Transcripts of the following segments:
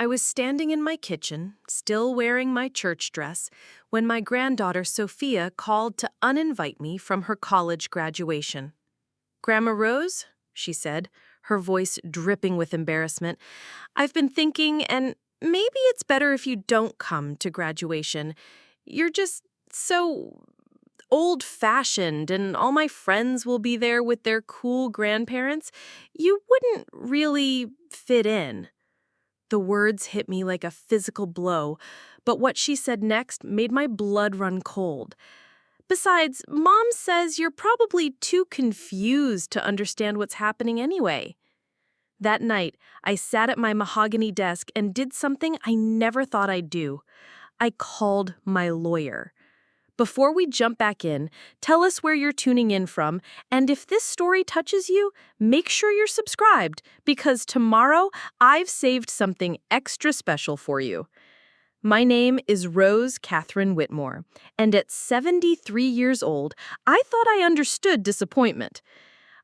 I was standing in my kitchen, still wearing my church dress, when my granddaughter Sophia called to uninvite me from her college graduation. "Grandma Rose," she said, her voice dripping with embarrassment, "I've been thinking, and maybe it's better if you don't come to graduation. You're just so old-fashioned, and all my friends will be there with their cool grandparents. You wouldn't really fit in." The words hit me like a physical blow, but what she said next made my blood run cold. "Besides, Mom says you're probably too confused to understand what's happening anyway." That night, I sat at my mahogany desk and did something I never thought I'd do. I called my lawyer. Before we jump back in, tell us where you're tuning in from, and if this story touches you, make sure you're subscribed, because tomorrow I've saved something extra special for you. My name is Rose Catherine Whitmore, and at 73 years old, I thought I understood disappointment.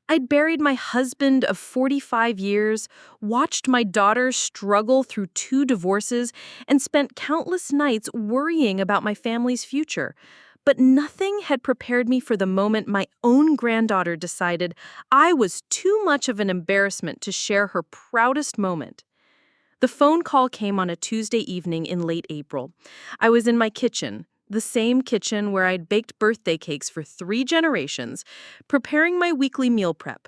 I'd buried my husband of 45 years, watched my daughter struggle through 2 divorces, and spent countless nights worrying about my family's future. But nothing had prepared me for the moment my own granddaughter decided I was too much of an embarrassment to share her proudest moment. The phone call came on a Tuesday evening in late April. I was in my kitchen, the same kitchen where I'd baked birthday cakes for 3 generations, preparing my weekly meal prep.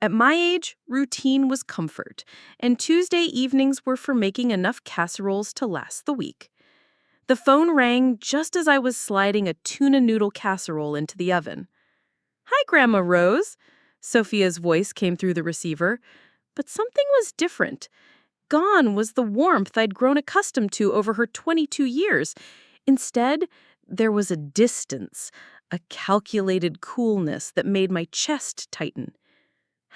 At my age, routine was comfort, and Tuesday evenings were for making enough casseroles to last the week. The phone rang just as I was sliding a tuna noodle casserole into the oven. "Hi, Grandma Rose," Sophia's voice came through the receiver. But something was different. Gone was the warmth I'd grown accustomed to over her 22 years. Instead, there was a distance, a calculated coolness that made my chest tighten.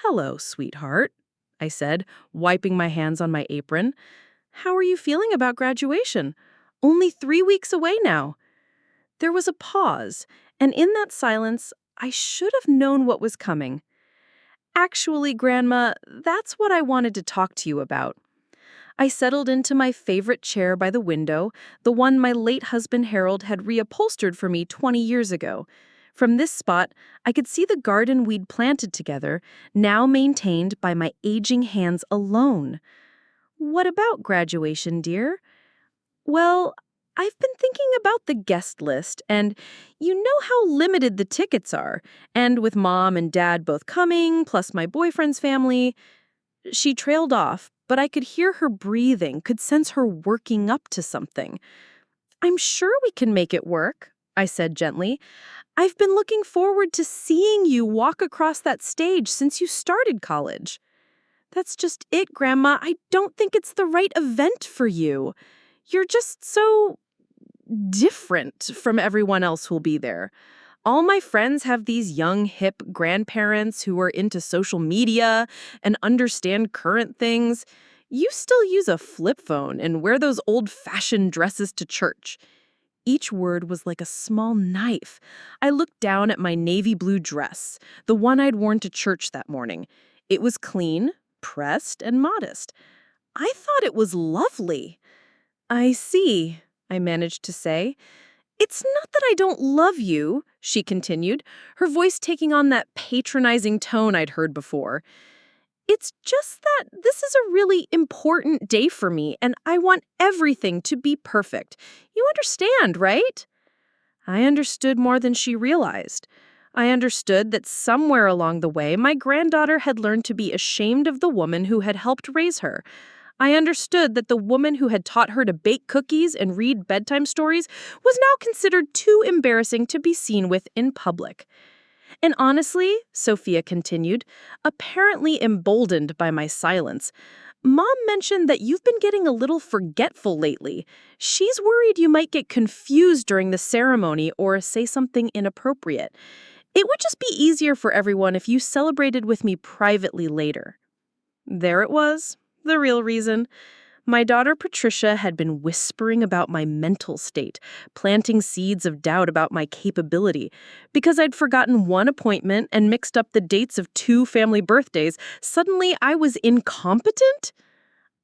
"Hello, sweetheart," I said, wiping my hands on my apron. "How are you feeling about graduation? Only 3 weeks away now." There was a pause, and in that silence, I should have known what was coming. "Actually, Grandma, that's what I wanted to talk to you about." I settled into my favorite chair by the window, the one my late husband Harold had reupholstered for me 20 years ago. From this spot, I could see the garden we'd planted together, now maintained by my aging hands alone. "What about graduation, dear?" "Well, I've been thinking about the guest list, and you know how limited the tickets are. And with Mom and Dad both coming, plus my boyfriend's family." She trailed off, but I could hear her breathing, could sense her working up to something. "I'm sure we can make it work," I said gently. "I've been looking forward to seeing you walk across that stage since you started college." "That's just it, Grandma. I don't think it's the right event for you. You're just so different from everyone else who'll be there. All my friends have these young, hip grandparents who are into social media and understand current things. You still use a flip phone and wear those old-fashioned dresses to church." Each word was like a small knife. I looked down at my navy blue dress, the one I'd worn to church that morning. It was clean, pressed, and modest. I thought it was lovely. "I see," I managed to say. "It's not that I don't love you," she continued, her voice taking on that patronizing tone I'd heard before. "It's just that this is a really important day for me, and I want everything to be perfect. You understand, right?" I understood more than she realized. I understood that somewhere along the way, my granddaughter had learned to be ashamed of the woman who had helped raise her. I understood that the woman who had taught her to bake cookies and read bedtime stories was now considered too embarrassing to be seen with in public. "And honestly," Sophia continued, apparently emboldened by my silence, "Mom mentioned that you've been getting a little forgetful lately. She's worried you might get confused during the ceremony or say something inappropriate. It would just be easier for everyone if you celebrated with me privately later." There it was. The real reason. My daughter Patricia had been whispering about my mental state, planting seeds of doubt about my capability. Because I'd forgotten one appointment and mixed up the dates of 2 family birthdays, suddenly I was incompetent?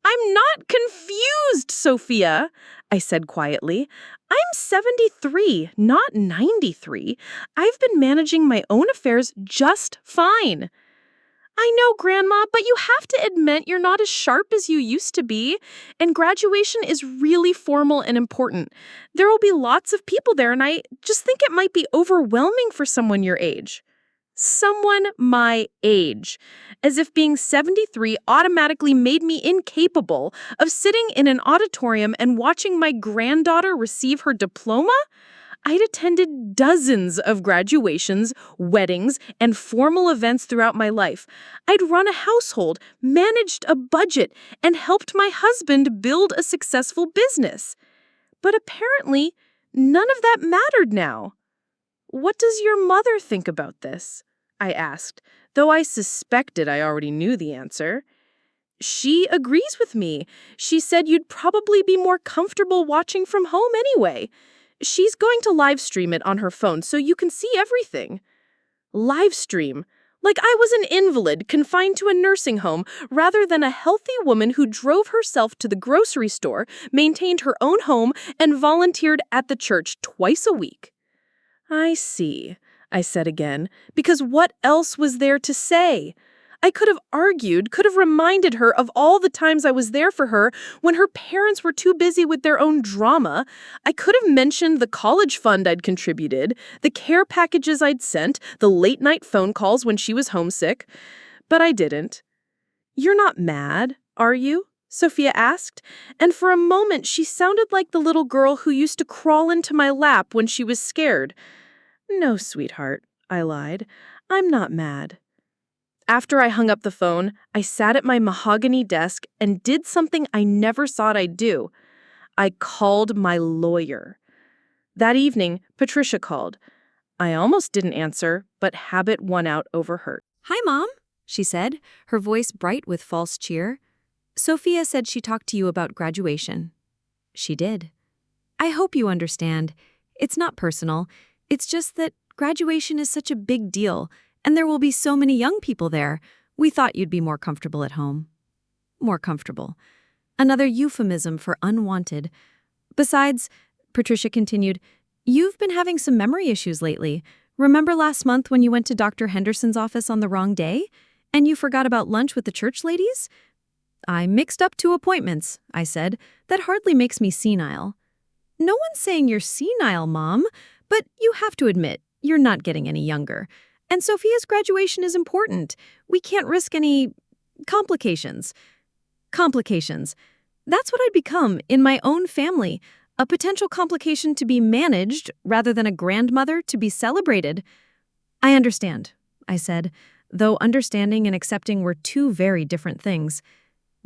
"I'm not confused!" Sophia," I said quietly. "I'm 73, not 93. I've been managing my own affairs just fine." "I know, Grandma, but you have to admit you're not as sharp as you used to be. And graduation is really formal and important. There will be lots of people there, and I just think it might be overwhelming for someone your age." Someone my age. As if being 73 automatically made me incapable of sitting in an auditorium and watching my granddaughter receive her diploma? I'd attended dozens of graduations, weddings, and formal events throughout my life. I'd run a household, managed a budget, and helped my husband build a successful business. But apparently, none of that mattered now. "What does your mother think about this?" I asked, though I suspected I already knew the answer. "She agrees with me. She said you'd probably be more comfortable watching from home anyway. She's going to live stream it on her phone so you can see everything." Live stream? Like I was an invalid confined to a nursing home rather than a healthy woman who drove herself to the grocery store, maintained her own home, and volunteered at the church twice a week. "I see," I said again, because what else was there to say? I could have argued, could have reminded her of all the times I was there for her when her parents were too busy with their own drama. I could have mentioned the college fund I'd contributed, the care packages I'd sent, the late-night phone calls when she was homesick. But I didn't. "You're not mad, are you?" Sophia asked, and for a moment she sounded like the little girl who used to crawl into my lap when she was scared. "No, sweetheart," I lied. "I'm not mad." After I hung up the phone, I sat at my mahogany desk and did something I never thought I'd do. I called my lawyer. That evening, Patricia called. I almost didn't answer, but habit won out over hurt. "Hi, Mom," she said, her voice bright with false cheer. "Sophia said she talked to you about graduation." She did. "I hope you understand. It's not personal. It's just that graduation is such a big deal, and there will be so many young people there. We thought you'd be more comfortable at home." More comfortable. Another euphemism for unwanted. "Besides," Patricia continued, "you've been having some memory issues lately. Remember last month when you went to Dr. Henderson's office on the wrong day? And you forgot about lunch with the church ladies?" "I mixed up 2 appointments," I said. "That hardly makes me senile." "No one's saying you're senile, Mom. But you have to admit, you're not getting any younger. And Sophia's graduation is important. We can't risk any complications. Complications. That's what I'd become in my own family. A potential complication to be managed rather than a grandmother to be celebrated." "I understand," I said, though understanding and accepting were 2 very different things.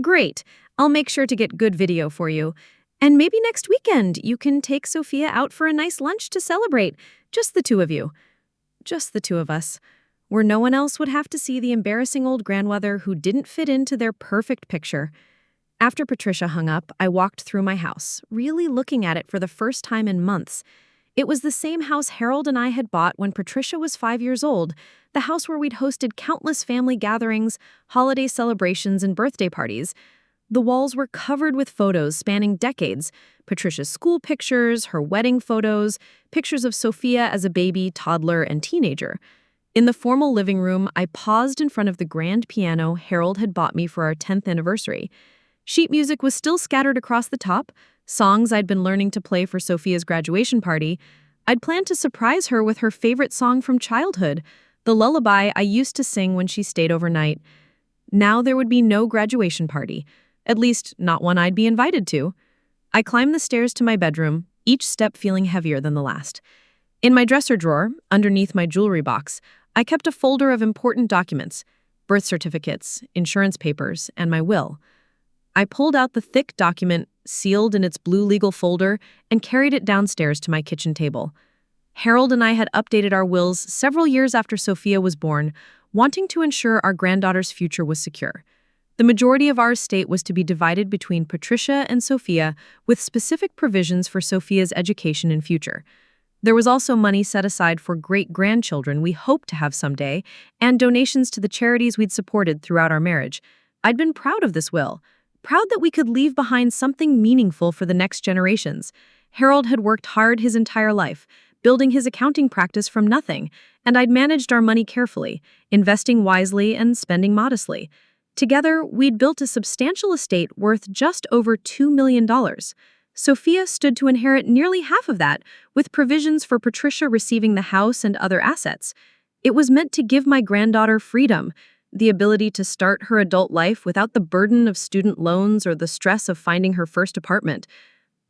"Great. I'll make sure to get good video for you. And maybe next weekend you can take Sophia out for a nice lunch to celebrate. Just the 2 of you." Just the 2 of us, where no one else would have to see the embarrassing old grandmother who didn't fit into their perfect picture. After Patricia hung up, I walked through my house, really looking at it for the first time in months. It was the same house Harold and I had bought when Patricia was 5 years old, the house where we'd hosted countless family gatherings, holiday celebrations, and birthday parties. The walls were covered with photos spanning decades, Patricia's school pictures, her wedding photos, pictures of Sophia as a baby, toddler, and teenager. In the formal living room, I paused in front of the grand piano Harold had bought me for our 10th anniversary. Sheet music was still scattered across the top, songs I'd been learning to play for Sophia's graduation party. I'd planned to surprise her with her favorite song from childhood, the lullaby I used to sing when she stayed overnight. Now there would be no graduation party. At least, not one I'd be invited to. I climbed the stairs to my bedroom, each step feeling heavier than the last. In my dresser drawer, underneath my jewelry box, I kept a folder of important documents, birth certificates, insurance papers, and my will. I pulled out the thick document, sealed in its blue legal folder, and carried it downstairs to my kitchen table. Harold and I had updated our wills several years after Sophia was born, wanting to ensure our granddaughter's future was secure. The majority of our estate was to be divided between Patricia and Sophia, with specific provisions for Sophia's education and future. There was also money set aside for great-grandchildren we hoped to have someday, and donations to the charities we'd supported throughout our marriage. I'd been proud of this will, proud that we could leave behind something meaningful for the next generations. Harold had worked hard his entire life, building his accounting practice from nothing, and I'd managed our money carefully, investing wisely and spending modestly. Together, we'd built a substantial estate worth just over $2 million. Sophia stood to inherit nearly half of that, with provisions for Patricia receiving the house and other assets. It was meant to give my granddaughter freedom, the ability to start her adult life without the burden of student loans or the stress of finding her first apartment.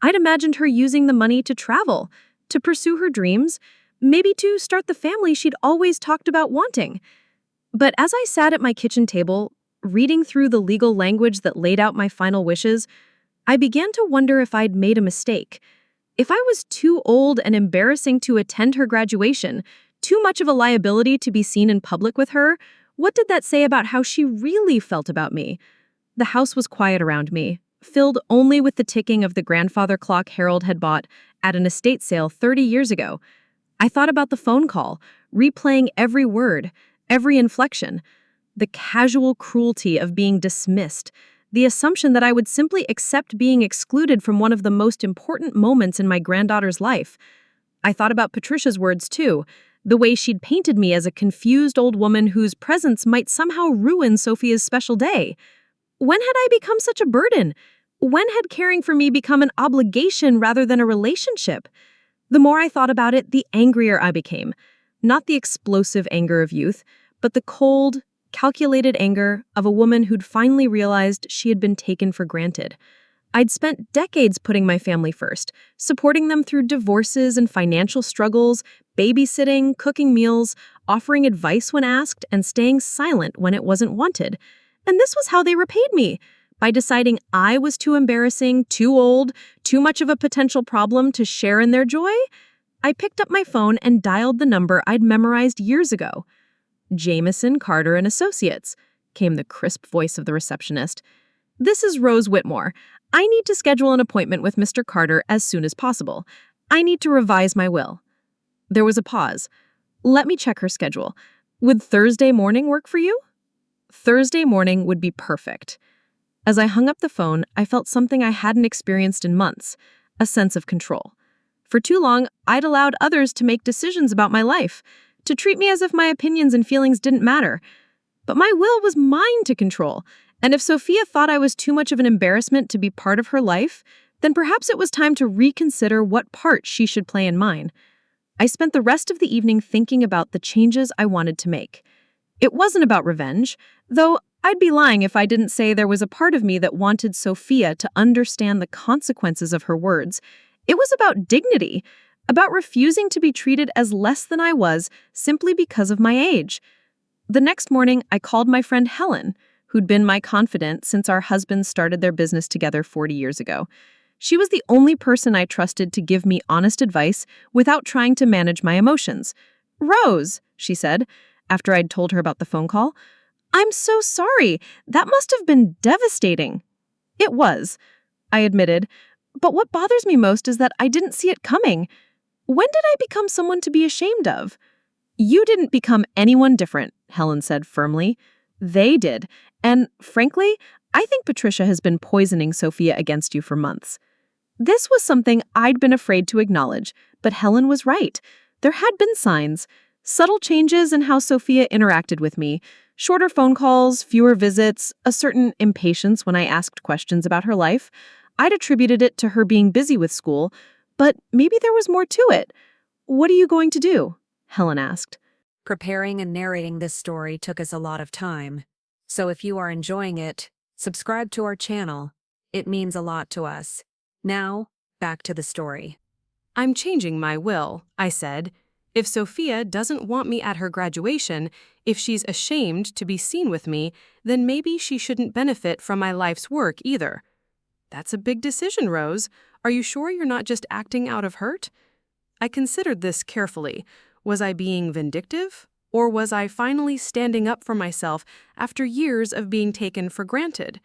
I'd imagined her using the money to travel, to pursue her dreams, maybe to start the family she'd always talked about wanting. But as I sat at my kitchen table, reading through the legal language that laid out my final wishes, I began to wonder if I'd made a mistake. If I was too old and embarrassing to attend her graduation, too much of a liability to be seen in public with her, what did that say about how she really felt about me? The house was quiet around me, filled only with the ticking of the grandfather clock Harold had bought at an estate sale 30 years ago. I thought about the phone call, replaying every word, every inflection, the casual cruelty of being dismissed, the assumption that I would simply accept being excluded from one of the most important moments in my granddaughter's life. I thought about Patricia's words too, the way she'd painted me as a confused old woman whose presence might somehow ruin Sophia's special day. When had I become such a burden? When had caring for me become an obligation rather than a relationship? The more I thought about it, the angrier I became. Not the explosive anger of youth, but the cold, calculated anger of a woman who'd finally realized she had been taken for granted. I'd spent decades putting my family first, supporting them through divorces and financial struggles, babysitting, cooking meals, offering advice when asked, and staying silent when it wasn't wanted. And this was how they repaid me, by deciding I was too embarrassing, too old, too much of a potential problem to share in their joy. I picked up my phone and dialed the number I'd memorized years ago. Jameson, Carter and Associates, came the crisp voice of the receptionist. This is Rose Whitmore. I need to schedule an appointment with Mr. Carter as soon as possible. I need to revise my will. There was a pause. Let me check her schedule. Would Thursday morning work for you? Thursday morning would be perfect. As I hung up the phone, I felt something I hadn't experienced in months, a sense of control. For too long, I'd allowed others to make decisions about my life, to treat me as if my opinions and feelings didn't matter. But my will was mine to control, and if Sophia thought I was too much of an embarrassment to be part of her life, then perhaps it was time to reconsider what part she should play in mine. I spent the rest of the evening thinking about the changes I wanted to make. It wasn't about revenge, though I'd be lying if I didn't say there was a part of me that wanted Sophia to understand the consequences of her words. It was about dignity, about refusing to be treated as less than I was simply because of my age. The next morning, I called my friend Helen, who'd been my confidant since our husbands started their business together 40 years ago. She was the only person I trusted to give me honest advice without trying to manage my emotions. "Rose," she said, after I'd told her about the phone call, "I'm so sorry. That must have been devastating." It was, I admitted, but what bothers me most is that I didn't see it coming. When did I become someone to be ashamed of? "You didn't become anyone different," Helen said firmly. "They did. And frankly, I think Patricia has been poisoning Sophia against you for months." This was something I'd been afraid to acknowledge, but Helen was right. There had been signs, subtle changes in how Sophia interacted with me, shorter phone calls, fewer visits, a certain impatience when I asked questions about her life. I'd attributed it to her being busy with school, but maybe there was more to it. "What are you going to do?" Helen asked. Preparing and narrating this story took us a lot of time. So if you are enjoying it, subscribe to our channel. It means a lot to us. Now, back to the story. "I'm changing my will," I said. "If Sophia doesn't want me at her graduation, if she's ashamed to be seen with me, then maybe she shouldn't benefit from my life's work either." "That's a big decision, Rose. Are you sure you're not just acting out of hurt?" I considered this carefully. Was I being vindictive? Or was I finally standing up for myself after years of being taken for granted?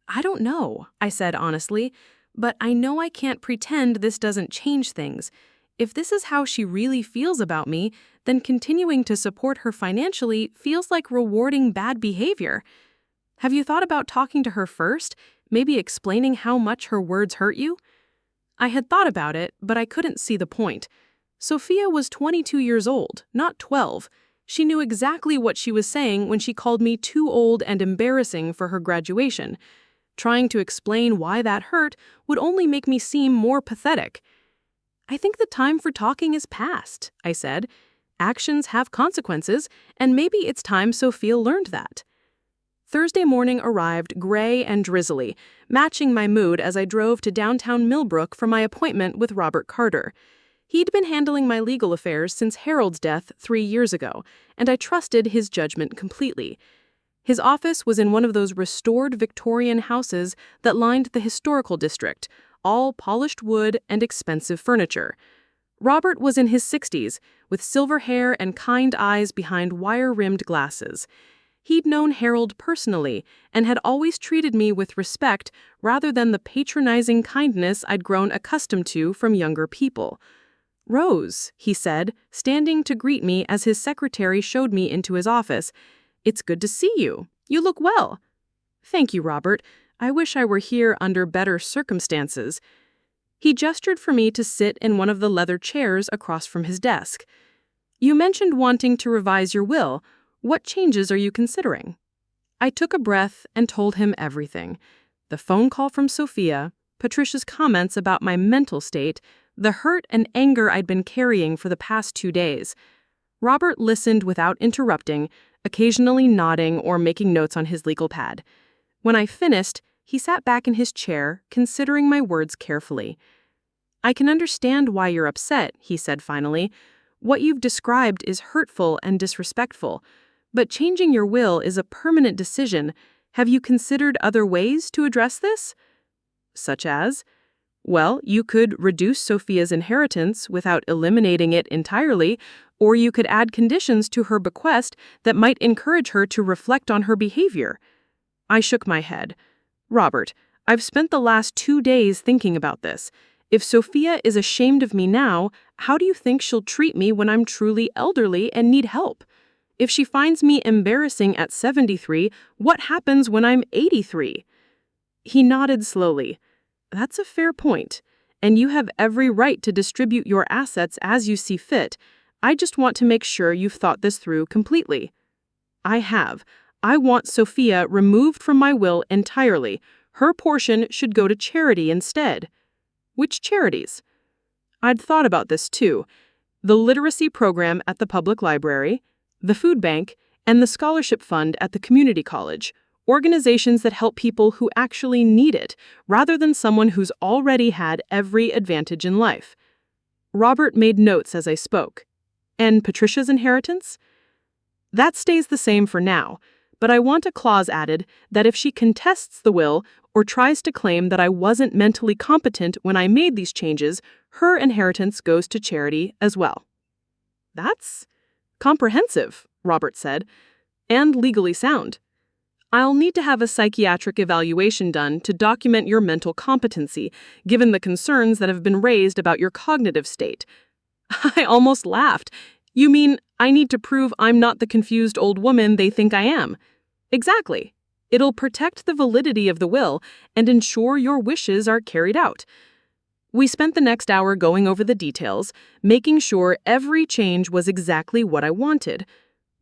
"I don't know," I said honestly, "but I know I can't pretend this doesn't change things. If this is how she really feels about me, then continuing to support her financially feels like rewarding bad behavior." "Have you thought about talking to her first? Maybe explaining how much her words hurt you? I had thought about it, but I couldn't see the point. Sophia was 22 years old, not 12. She knew exactly what she was saying when she called me too old and embarrassing for her graduation. Trying to explain why that hurt would only make me seem more pathetic. I think the time for talking is past, I said. Actions have consequences, and maybe it's time Sophia learned that. Thursday morning arrived gray and drizzly, matching my mood as I drove to downtown Millbrook for my appointment with Robert Carter. He'd been handling my legal affairs since Harold's death 3 years ago, and I trusted his judgment completely. His office was in one of those restored Victorian houses that lined the historical district, all polished wood and expensive furniture. Robert was in his 60s, with silver hair and kind eyes behind wire-rimmed glasses. He'd known Harold personally and had always treated me with respect rather than the patronizing kindness I'd grown accustomed to from younger people. "Rose," he said, standing to greet me as his secretary showed me into his office. "It's good to see you. You look well." "Thank you, Robert. I wish I were here under better circumstances." He gestured for me to sit in one of the leather chairs across from his desk. "You mentioned wanting to revise your will. What changes are you considering?" I took a breath and told him everything. The phone call from Sophia, Patricia's comments about my mental state, the hurt and anger I'd been carrying for the past 2 days. Robert listened without interrupting, occasionally nodding or making notes on his legal pad. When I finished, he sat back in his chair, considering my words carefully. "I can understand why you're upset," he said finally. "What you've described is hurtful and disrespectful. But changing your will is a permanent decision. Have you considered other ways to address this?" "Such as?" "Well, you could reduce Sophia's inheritance without eliminating it entirely, or you could add conditions to her bequest that might encourage her to reflect on her behavior." I shook my head. "Robert, I've spent the last 2 days thinking about this. If Sophia is ashamed of me now, how do you think she'll treat me when I'm truly elderly and need help? If she finds me embarrassing at 73, what happens when I'm 83? He nodded slowly. "That's a fair point, and you have every right to distribute your assets as you see fit. I just want to make sure you've thought this through completely." "I have. I want Sophia removed from my will entirely. Her portion should go to charity instead." "Which charities?" I'd thought about this too. The literacy program at the public library, the food bank, and the scholarship fund at the community college. Organizations that help people who actually need it, rather than someone who's already had every advantage in life. Robert made notes as I spoke. "And Patricia's inheritance?" "That stays the same for now, but I want a clause added that if she contests the will or tries to claim that I wasn't mentally competent when I made these changes, her inheritance goes to charity as well." "That's comprehensive," Robert said, "and legally sound. I'll need to have a psychiatric evaluation done to document your mental competency, given the concerns that have been raised about your cognitive state." I almost laughed. "You mean I need to prove I'm not the confused old woman they think I am?" "Exactly. It'll protect the validity of the will and ensure your wishes are carried out." We spent the next hour going over the details, making sure every change was exactly what I wanted.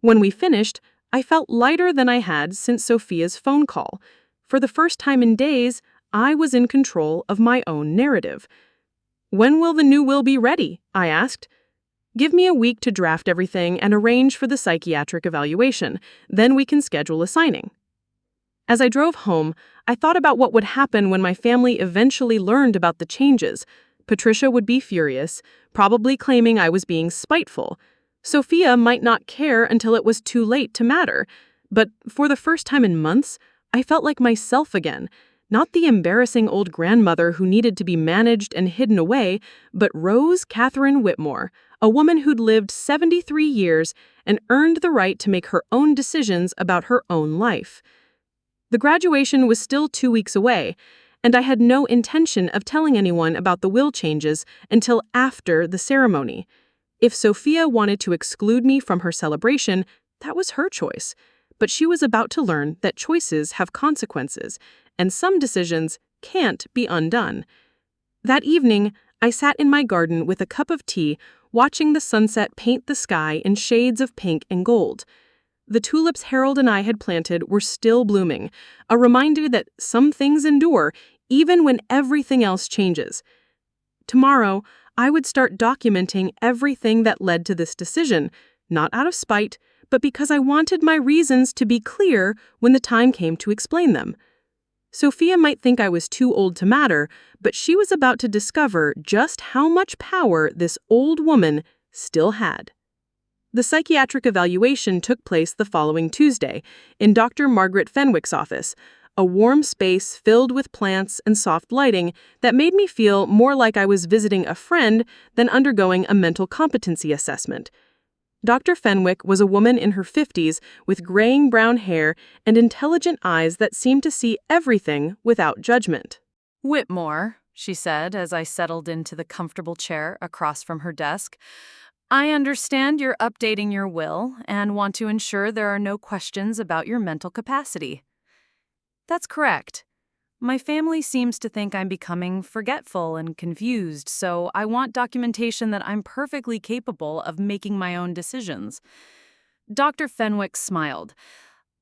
When we finished, I felt lighter than I had since Sophia's phone call. For the first time in days, I was in control of my own narrative. "When will the new will be ready?" I asked. "Give me a week to draft everything and arrange for the psychiatric evaluation. Then we can schedule a signing." As I drove home, I thought about what would happen when my family eventually learned about the changes. Patricia would be furious, probably claiming I was being spiteful. Sophia might not care until it was too late to matter. But for the first time in months, I felt like myself again. Not the embarrassing old grandmother who needed to be managed and hidden away, but Rose Catherine Whitmore, a woman who'd lived 73 years and earned the right to make her own decisions about her own life. The graduation was still 2 weeks away, and I had no intention of telling anyone about the will changes until after the ceremony. If Sophia wanted to exclude me from her celebration, that was her choice. But she was about to learn that choices have consequences, and some decisions can't be undone. That evening, I sat in my garden with a cup of tea, watching the sunset paint the sky in shades of pink and gold. The tulips Harold and I had planted were still blooming, a reminder that some things endure even when everything else changes. Tomorrow, I would start documenting everything that led to this decision, not out of spite, but because I wanted my reasons to be clear when the time came to explain them. Sophia might think I was too old to matter, but she was about to discover just how much power this old woman still had. The psychiatric evaluation took place the following Tuesday in Dr. Margaret Fenwick's office, a warm space filled with plants and soft lighting that made me feel more like I was visiting a friend than undergoing a mental competency assessment. Dr. Fenwick was a woman in her 50s with graying brown hair and intelligent eyes that seemed to see everything without judgment. "Whitmore," she said as I settled into the comfortable chair across from her desk, "I understand you're updating your will and want to ensure there are no questions about your mental capacity." "That's correct. My family seems to think I'm becoming forgetful and confused, so I want documentation that I'm perfectly capable of making my own decisions." Dr. Fenwick smiled.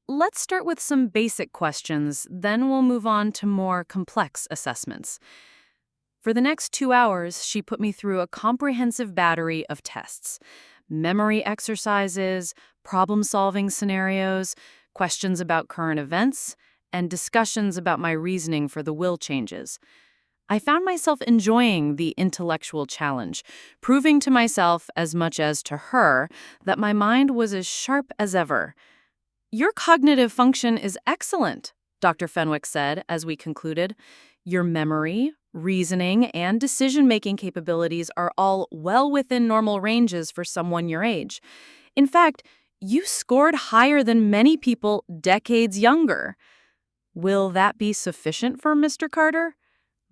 "Let's start with some basic questions, then we'll move on to more complex assessments." For the next 2 hours, she put me through a comprehensive battery of tests: memory exercises, problem-solving scenarios, questions about current events, and discussions about my reasoning for the will changes. I found myself enjoying the intellectual challenge, proving to myself as much as to her that my mind was as sharp as ever. "Your cognitive function is excellent," Dr. Fenwick said as we concluded. "Your memory, reasoning, and decision-making capabilities are all well within normal ranges for someone your age. In fact, you scored higher than many people decades younger. Will that be sufficient for Mr. Carter?"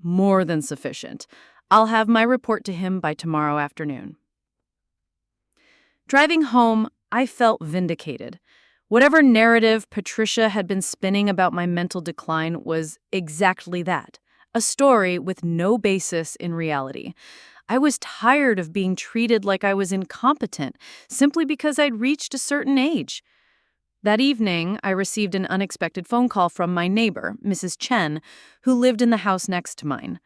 "More than sufficient. I'll have my report to him by tomorrow afternoon." Driving home, I felt vindicated. Whatever narrative Patricia had been spinning about my mental decline was exactly that, a story with no basis in reality. I was tired of being treated like I was incompetent simply because I'd reached a certain age. That evening, I received an unexpected phone call from my neighbor, Mrs. Chen, who lived in the house next to mine.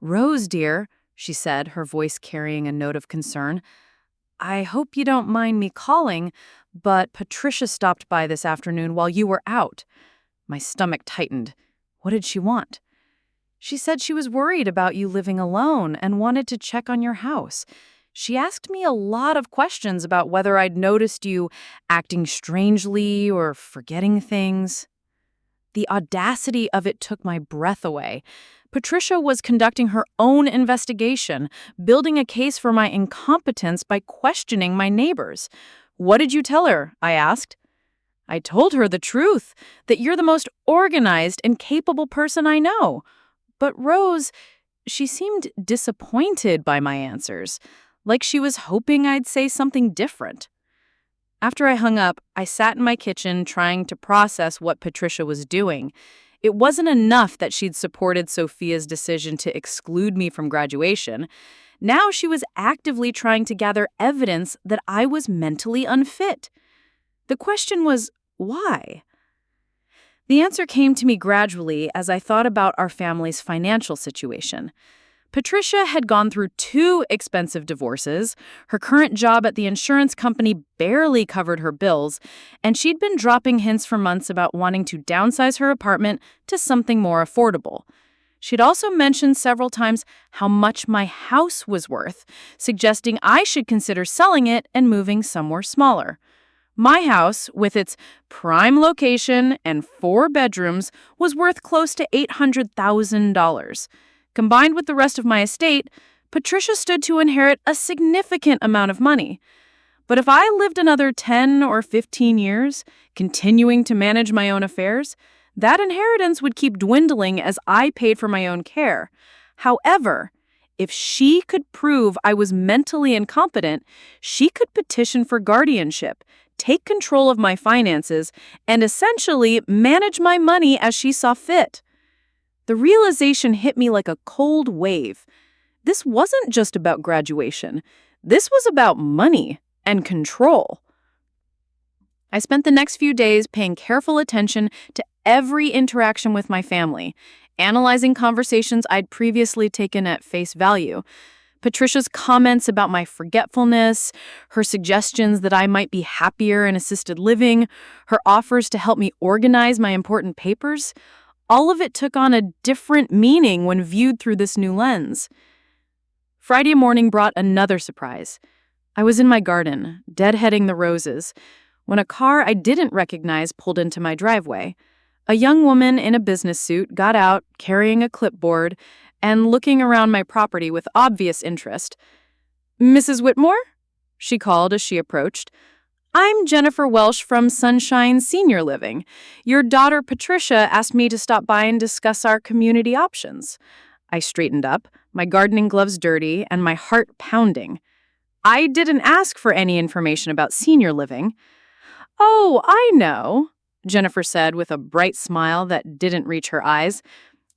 "Rose, dear," she said, her voice carrying a note of concern, "I hope you don't mind me calling, but Patricia stopped by this afternoon while you were out." My stomach tightened. What did she want? "She said she was worried about you living alone and wanted to check on your house. She asked me a lot of questions about whether I'd noticed you acting strangely or forgetting things." The audacity of it took my breath away. Patricia was conducting her own investigation, building a case for my incompetence by questioning my neighbors. "What did you tell her?" I asked. "I told her the truth, that you're the most organized and capable person I know." But Rose, she seemed disappointed by my answers, like she was hoping I'd say something different. After I hung up, I sat in my kitchen trying to process what Patricia was doing. It wasn't enough that she'd supported Sophia's decision to exclude me from graduation. Now she was actively trying to gather evidence that I was mentally unfit. The question was, why? The answer came to me gradually as I thought about our family's financial situation. Patricia had gone through 2 expensive divorces, her current job at the insurance company barely covered her bills, and she'd been dropping hints for months about wanting to downsize her apartment to something more affordable. She'd also mentioned several times how much my house was worth, suggesting I should consider selling it and moving somewhere smaller. My house, with its prime location and 4 bedrooms, was worth close to $800,000. Combined with the rest of my estate, Patricia stood to inherit a significant amount of money. But if I lived another 10 or 15 years, continuing to manage my own affairs, that inheritance would keep dwindling as I paid for my own care. However, if she could prove I was mentally incompetent, she could petition for guardianship, take control of my finances, and essentially manage my money as she saw fit. The realization hit me like a cold wave. This wasn't just about graduation. This was about money and control. I spent the next few days paying careful attention to every interaction with my family, analyzing conversations I'd previously taken at face value. Patricia's comments about my forgetfulness, her suggestions that I might be happier in assisted living, her offers to help me organize my important papers, all of it took on a different meaning when viewed through this new lens. Friday morning brought another surprise. I was in my garden, deadheading the roses, when a car I didn't recognize pulled into my driveway. A young woman in a business suit got out, carrying a clipboard, and looking around my property with obvious interest. "Mrs. Whitmore?" she called as she approached. "I'm Jennifer Welsh from Sunshine Senior Living. Your daughter Patricia asked me to stop by and discuss our community options." I straightened up, my gardening gloves dirty and my heart pounding. "I didn't ask for any information about senior living." "Oh, I know," Jennifer said with a bright smile that didn't reach her eyes.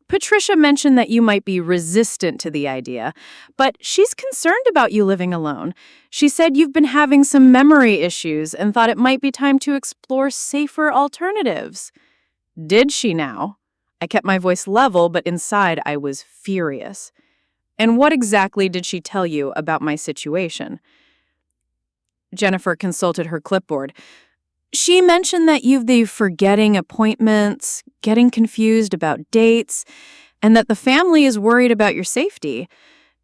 "Patricia mentioned that you might be resistant to the idea, but she's concerned about you living alone. She said you've been having some memory issues and thought it might be time to explore safer alternatives." Did she now? I kept my voice level, but inside I was furious. "And what exactly did she tell you about my situation?" Jennifer consulted her clipboard. "She mentioned that you've been forgetting appointments, getting confused about dates, and that the family is worried about your safety.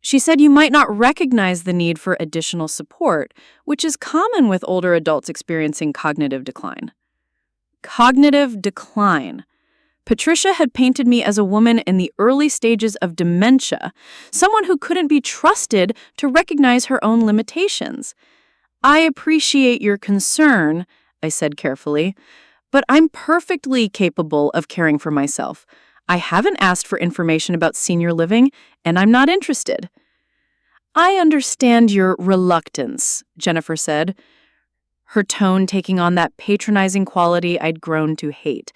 She said you might not recognize the need for additional support, which is common with older adults experiencing cognitive decline." Cognitive decline. Patricia had painted me as a woman in the early stages of dementia, someone who couldn't be trusted to recognize her own limitations. "I appreciate your concern," I said carefully, "but I'm perfectly capable of caring for myself. I haven't asked for information about senior living, and I'm not interested." "I understand your reluctance," Jennifer said, her tone taking on that patronizing quality I'd grown to hate.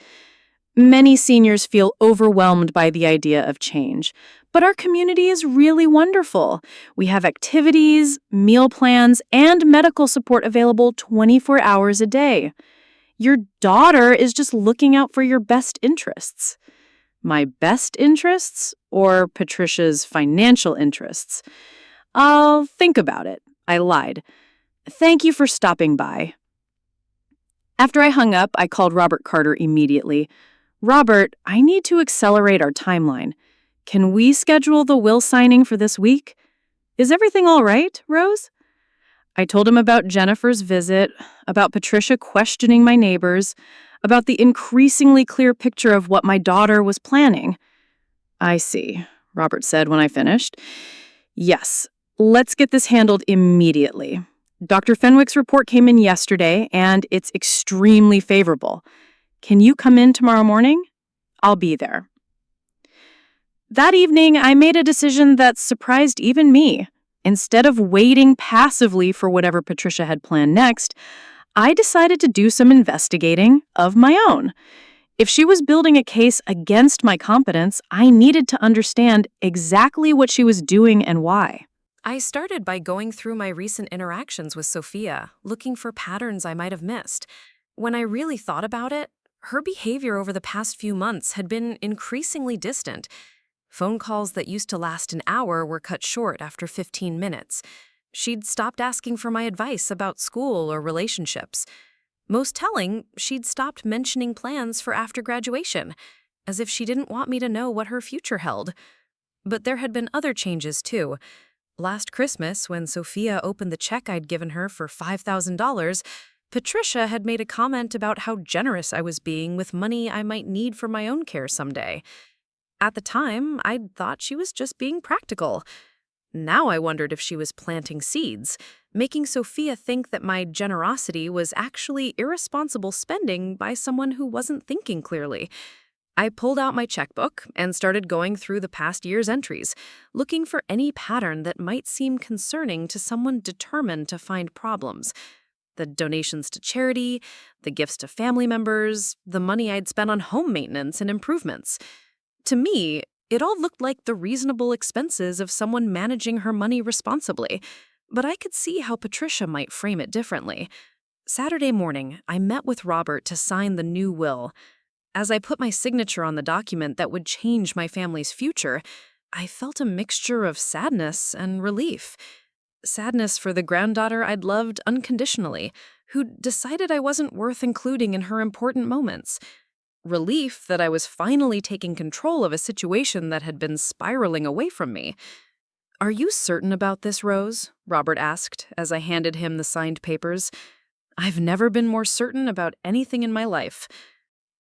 "Many seniors feel overwhelmed by the idea of change, but our community is really wonderful. We have activities, meal plans, and medical support available 24 hours a day. Your daughter is just looking out for your best interests." My best interests or Patricia's financial interests? "I'll think about it," I lied. "Thank you for stopping by." After I hung up, I called Robert Carter immediately. "Robert, I need to accelerate our timeline. Can we schedule the will signing for this week? Is everything all right, Rose?" I told him about Jennifer's visit, about Patricia questioning my neighbors, about the increasingly clear picture of what my daughter was planning. "I see," Robert said when I finished. "Yes, let's get this handled immediately. Dr. Fenwick's report came in yesterday, and it's extremely favorable. Can you come in tomorrow morning? I'll be there." That evening, I made a decision that surprised even me. Instead of waiting passively for whatever Patricia had planned next, I decided to do some investigating of my own. If she was building a case against my competence, I needed to understand exactly what she was doing and why. I started by going through my recent interactions with Sophia, looking for patterns I might have missed. When I really thought about it, her behavior over the past few months had been increasingly distant. Phone calls that used to last an hour were cut short after 15 minutes. She'd stopped asking for my advice about school or relationships. Most telling, she'd stopped mentioning plans for after graduation, as if she didn't want me to know what her future held. But there had been other changes, too. Last Christmas, when Sophia opened the check I'd given her for $5,000, Patricia had made a comment about how generous I was being with money I might need for my own care someday. At the time, I'd thought she was just being practical. Now I wondered if she was planting seeds, making Sophia think that my generosity was actually irresponsible spending by someone who wasn't thinking clearly. I pulled out my checkbook and started going through the past year's entries, looking for any pattern that might seem concerning to someone determined to find problems. The donations to charity, the gifts to family members, the money I'd spent on home maintenance and improvements. To me, it all looked like the reasonable expenses of someone managing her money responsibly, but I could see how Patricia might frame it differently. Saturday morning, I met with Robert to sign the new will. As I put my signature on the document that would change my family's future, I felt a mixture of sadness and relief. Sadness for the granddaughter I'd loved unconditionally, who decided I wasn't worth including in her important moments. Relief that I was finally taking control of a situation that had been spiraling away from me. "Are you certain about this, Rose?" Robert asked as I handed him the signed papers. "I've never been more certain about anything in my life."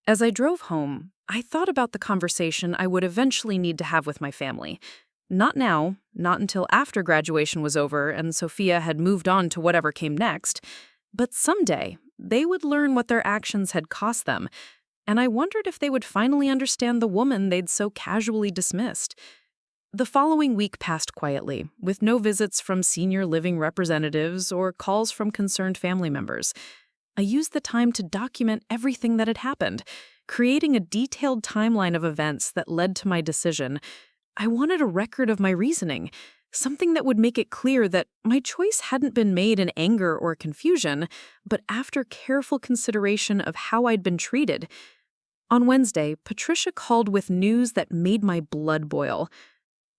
As I drove home, I thought about the conversation I would eventually need to have with my family. Not now, not until after graduation was over and Sophia had moved on to whatever came next, but someday they would learn what their actions had cost them, and I wondered if they would finally understand the woman they'd so casually dismissed. The following week passed quietly, with no visits from senior living representatives or calls from concerned family members. I used the time to document everything that had happened, creating a detailed timeline of events that led to my decision. I wanted a record of my reasoning, something that would make it clear that my choice hadn't been made in anger or confusion, but after careful consideration of how I'd been treated. On Wednesday, Patricia called with news that made my blood boil.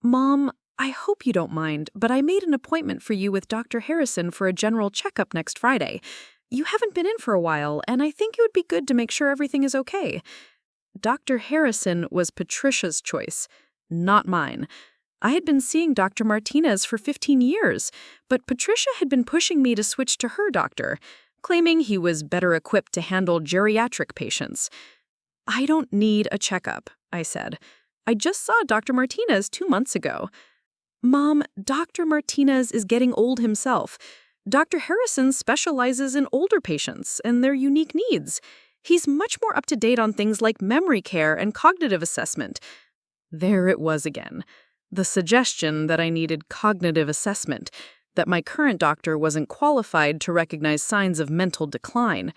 "Mom, I hope you don't mind, but I made an appointment for you with Dr. Harrison for a general checkup next Friday. You haven't been in for a while, and I think it would be good to make sure everything is okay." Dr. Harrison was Patricia's choice, not mine. I had been seeing Dr. Martinez for 15 years, but Patricia had been pushing me to switch to her doctor, claiming he was better equipped to handle geriatric patients. "I don't need a checkup," I said. "I just saw Dr. Martinez 2 months ago." "Mom, Dr. Martinez is getting old himself. Dr. Harrison specializes in older patients and their unique needs. He's much more up to date on things like memory care and cognitive assessment." There it was again. The suggestion that I needed cognitive assessment, that my current doctor wasn't qualified to recognize signs of mental decline.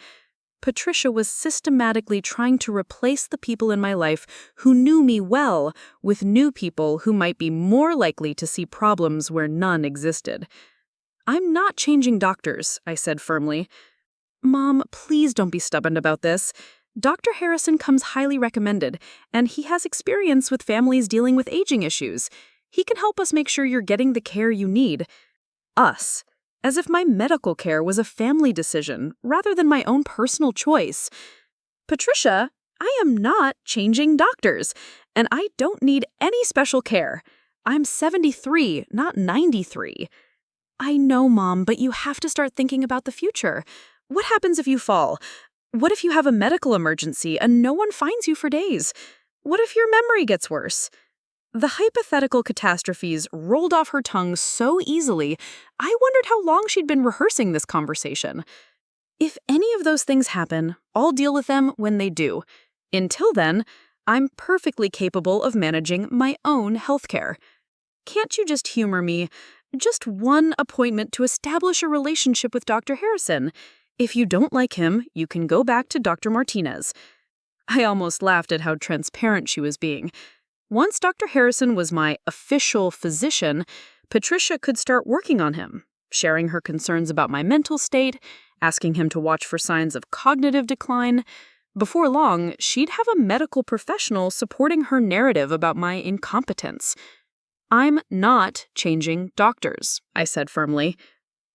Patricia was systematically trying to replace the people in my life who knew me well with new people who might be more likely to see problems where none existed. "I'm not changing doctors," I said firmly. "Mom, please don't be stubborn about this. Dr. Harrison comes highly recommended, and he has experience with families dealing with aging issues. He can help us make sure you're getting the care you need." Us. As if my medical care was a family decision rather than my own personal choice. "Patricia, I am not changing doctors, and I don't need any special care. I'm 73, not 93. "I know, Mom, but you have to start thinking about the future. What happens if you fall? What if you have a medical emergency and no one finds you for days? What if your memory gets worse?" The hypothetical catastrophes rolled off her tongue so easily, I wondered how long she'd been rehearsing this conversation. "If any of those things happen, I'll deal with them when they do. Until then, I'm perfectly capable of managing my own healthcare. Can't you just humor me? Just one appointment to establish a relationship with Dr. Harrison. If you don't like him, you can go back to Dr. Martinez." I almost laughed at how transparent she was being. Once Dr. Harrison was my official physician, Patricia could start working on him, sharing her concerns about my mental state, asking him to watch for signs of cognitive decline. Before long, she'd have a medical professional supporting her narrative about my incompetence. "I'm not changing doctors," I said firmly.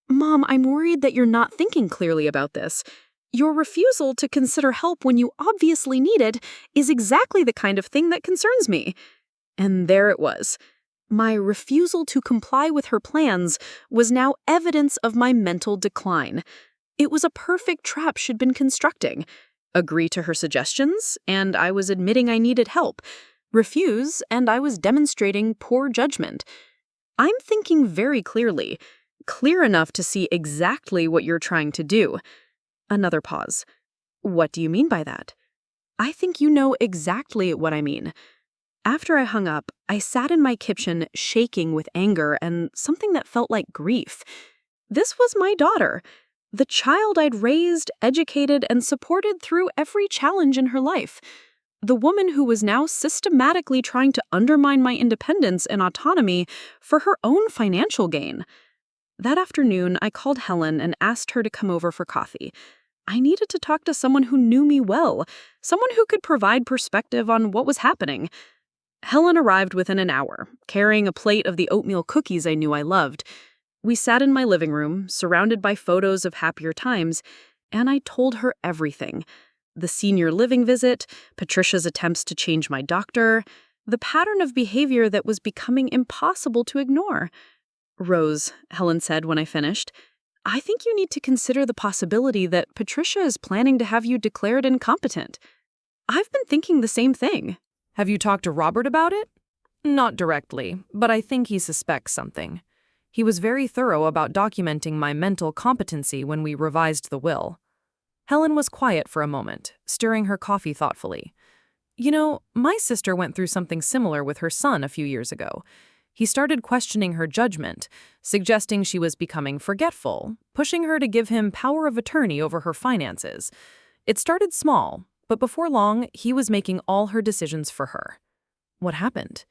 "Mom, I'm worried that you're not thinking clearly about this. Your refusal to consider help when you obviously need it is exactly the kind of thing that concerns me." And there it was. My refusal to comply with her plans was now evidence of my mental decline. It was a perfect trap she'd been constructing. Agree to her suggestions, and I was admitting I needed help. Refuse, and I was demonstrating poor judgment. I'm thinking very clearly, clear enough to see exactly what you're trying to do. Another pause. "What do you mean by that?" "I think you know exactly what I mean." After I hung up, I sat in my kitchen shaking with anger and something that felt like grief. This was my daughter, the child I'd raised, educated, and supported through every challenge in her life. The woman who was now systematically trying to undermine my independence and autonomy for her own financial gain. That afternoon, I called Helen and asked her to come over for coffee. I needed to talk to someone who knew me well, someone who could provide perspective on what was happening. Helen arrived within an hour, carrying a plate of the oatmeal cookies I knew I loved. We sat in my living room, surrounded by photos of happier times, and I told her everything. The senior living visit, Patricia's attempts to change my doctor, the pattern of behavior that was becoming impossible to ignore. "Rose," Helen said when I finished, "I think you need to consider the possibility that Patricia is planning to have you declared incompetent. I've been thinking the same thing." Have you talked to Robert about it? Not directly, but I think he suspects something. He was very thorough about documenting my mental competency when we revised the will. Helen was quiet for a moment, stirring her coffee thoughtfully. You know, my sister went through something similar with her son a few years ago. He started questioning her judgment, suggesting she was becoming forgetful, pushing her to give him power of attorney over her finances. It started small, but before long, he was making all her decisions for her. What happened?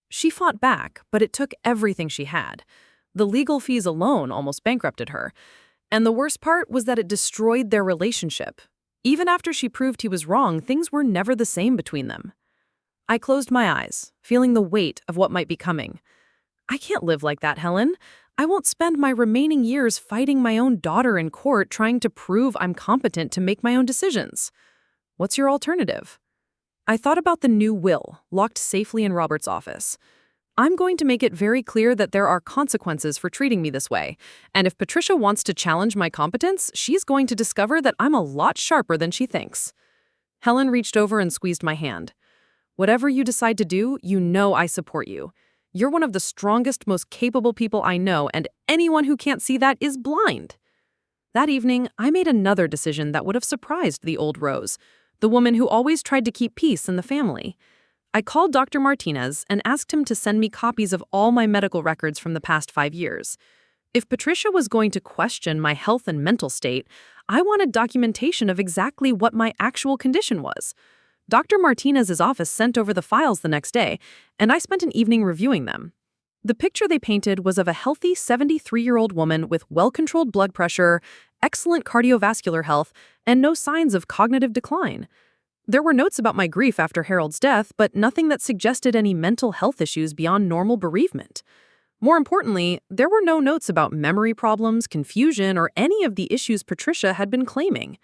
She fought back, but it took everything she had. The legal fees alone almost bankrupted her. And the worst part was that it destroyed their relationship. Even after she proved he was wrong, things were never the same between them. I closed my eyes, feeling the weight of what might be coming. I can't live like that, Helen. I won't spend my remaining years fighting my own daughter in court trying to prove I'm competent to make my own decisions. What's your alternative? I thought about the new will, locked safely in Robert's office. I'm going to make it very clear that there are consequences for treating me this way, and if Patricia wants to challenge my competence, she's going to discover that I'm a lot sharper than she thinks. Helen reached over and squeezed my hand. Whatever you decide to do, you know I support you. You're one of the strongest, most capable people I know, and anyone who can't see that is blind. That evening, I made another decision that would have surprised the old Rose, the woman who always tried to keep peace in the family. I called Dr. Martinez and asked him to send me copies of all my medical records from the past 5 years. If Patricia was going to question my health and mental state, I wanted documentation of exactly what my actual condition was. Dr. Martinez's office sent over the files the next day, and I spent an evening reviewing them. The picture they painted was of a healthy 73-year-old woman with well-controlled blood pressure, excellent cardiovascular health, and no signs of cognitive decline. There were notes about my grief after Harold's death, but nothing that suggested any mental health issues beyond normal bereavement. More importantly, there were no notes about memory problems, confusion, or any of the issues Patricia had been claiming.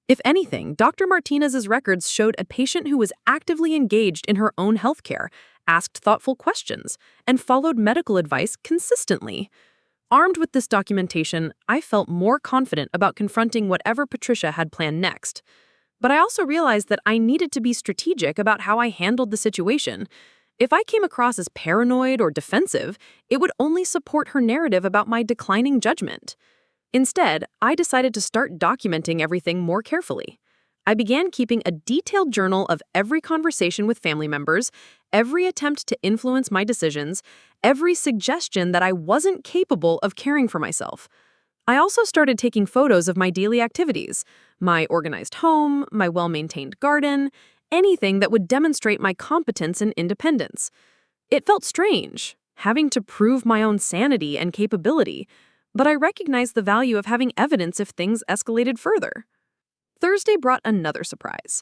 If anything, Dr. Martinez's records showed a patient who was actively engaged in her own healthcare, asked thoughtful questions, and followed medical advice consistently. Armed with this documentation, I felt more confident about confronting whatever Patricia had planned next. But I also realized that I needed to be strategic about how I handled the situation. If I came across as paranoid or defensive, it would only support her narrative about my declining judgment. Instead, I decided to start documenting everything more carefully. I began keeping a detailed journal of every conversation with family members, every attempt to influence my decisions, every suggestion that I wasn't capable of caring for myself. I also started taking photos of my daily activities, my organized home, my well-maintained garden, anything that would demonstrate my competence and independence. It felt strange, having to prove my own sanity and capability, but I recognized the value of having evidence if things escalated further. Thursday brought another surprise.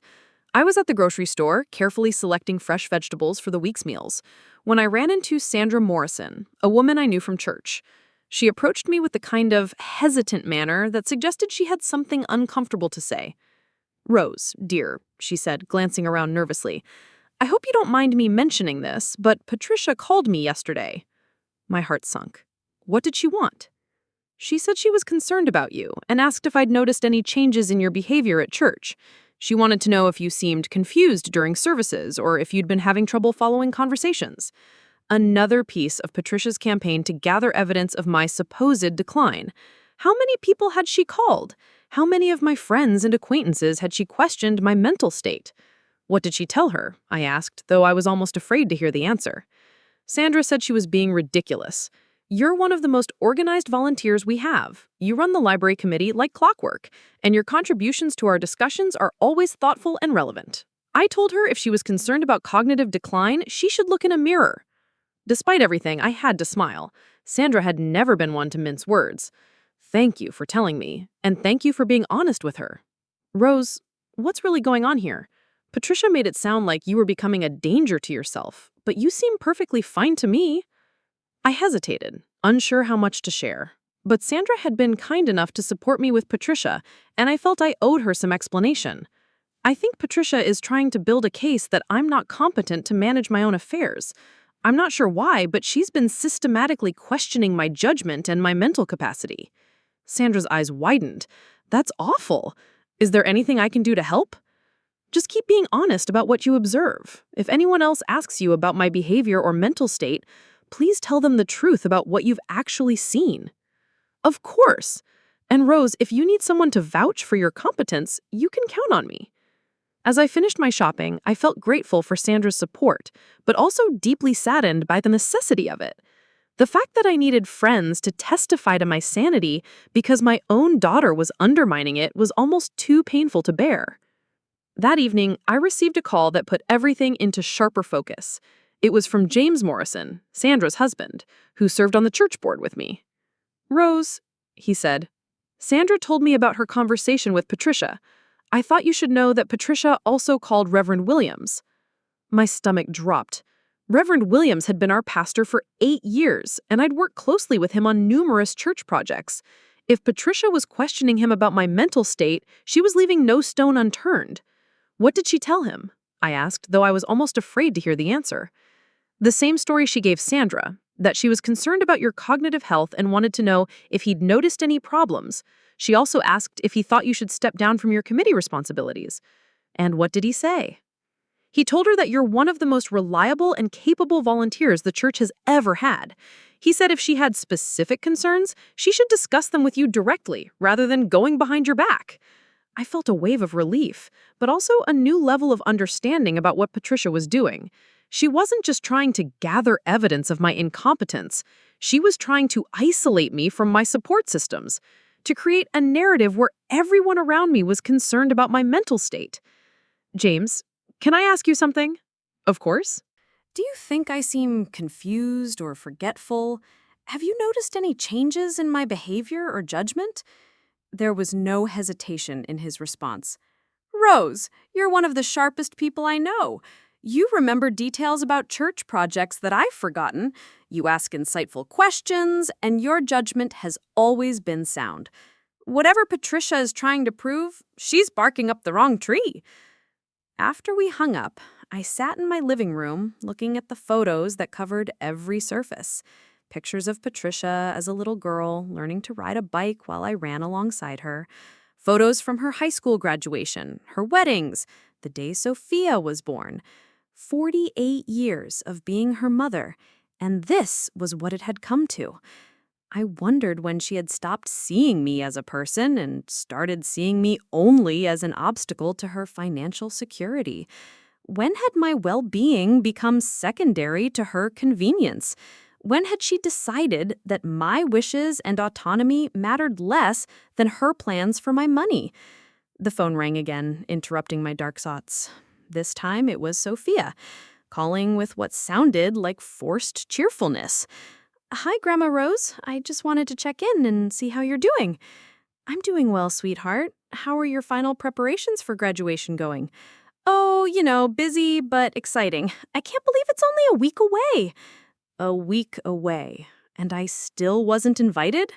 I was at the grocery store, carefully selecting fresh vegetables for the week's meals, when I ran into Sandra Morrison, a woman I knew from church. She approached me with the kind of hesitant manner that suggested she had something uncomfortable to say. "Rose, dear," she said, glancing around nervously, "I hope you don't mind me mentioning this, but Patricia called me yesterday." My heart sunk. What did she want? She said she was concerned about you and asked if I'd noticed any changes in your behavior at church. She wanted to know if you seemed confused during services or if you'd been having trouble following conversations. Another piece of Patricia's campaign to gather evidence of my supposed decline. How many people had she called? How many of my friends and acquaintances had she questioned my mental state? What did she tell her? I asked, though I was almost afraid to hear the answer. Sandra said she was being ridiculous. "You're one of the most organized volunteers we have. You run the library committee like clockwork, and your contributions to our discussions are always thoughtful and relevant. I told her if she was concerned about cognitive decline, she should look in a mirror. Despite everything, I had to smile. Sandra had never been one to mince words. Thank you for telling me, and thank you for being honest with her. Rose, what's really going on here? Patricia made it sound like you were becoming a danger to yourself, but you seem perfectly fine to me. I hesitated, unsure how much to share. But Sandra had been kind enough to support me with Patricia, and I felt I owed her some explanation. I think Patricia is trying to build a case that I'm not competent to manage my own affairs. I'm not sure why, but she's been systematically questioning my judgment and my mental capacity. Sandra's eyes widened. That's awful. Is there anything I can do to help? Just keep being honest about what you observe. If anyone else asks you about my behavior or mental state, please tell them the truth about what you've actually seen. Of course. And Rose, if you need someone to vouch for your competence, you can count on me. As I finished my shopping, I felt grateful for Sandra's support, but also deeply saddened by the necessity of it. The fact that I needed friends to testify to my sanity because my own daughter was undermining it was almost too painful to bear. That evening, I received a call that put everything into sharper focus. It was from James Morrison, Sandra's husband, who served on the church board with me. Rose, he said, Sandra told me about her conversation with Patricia. I thought you should know that Patricia also called Reverend Williams. My stomach dropped. Reverend Williams had been our pastor for 8 years, and I'd worked closely with him on numerous church projects. If Patricia was questioning him about my mental state, she was leaving no stone unturned. What did she tell him? I asked, though I was almost afraid to hear the answer. The same story she gave Sandra, that she was concerned about your cognitive health and wanted to know if he'd noticed any problems. She also asked if he thought you should step down from your committee responsibilities. And what did he say? He told her that you're one of the most reliable and capable volunteers the church has ever had. He said if she had specific concerns, she should discuss them with you directly, rather than going behind your back. I felt a wave of relief, but also a new level of understanding about what Patricia was doing. She wasn't just trying to gather evidence of my incompetence. She was trying to isolate me from my support systems, to create a narrative where everyone around me was concerned about my mental state. James, can I ask you something? Of course. Do you think I seem confused or forgetful? Have you noticed any changes in my behavior or judgment? There was no hesitation in his response. Rose, you're one of the sharpest people I know. You remember details about church projects that I've forgotten. You ask insightful questions, and your judgment has always been sound. Whatever Patricia is trying to prove, she's barking up the wrong tree. After we hung up, I sat in my living room looking at the photos that covered every surface. Pictures of Patricia as a little girl learning to ride a bike while I ran alongside her. Photos from her high school graduation, her weddings, the day Sophia was born. 48 years of being her mother, and this was what it had come to. I wondered when she had stopped seeing me as a person and started seeing me only as an obstacle to her financial security. When had my well-being become secondary to her convenience? When had she decided that my wishes and autonomy mattered less than her plans for my money? The phone rang again, interrupting my dark thoughts. This time it was Sophia, calling with what sounded like forced cheerfulness. Hi, Grandma Rose. I just wanted to check in and see how you're doing. I'm doing well, sweetheart. How are your final preparations for graduation going? Oh, busy but exciting. I can't believe it's only a week away. A week away, and I still wasn't invited?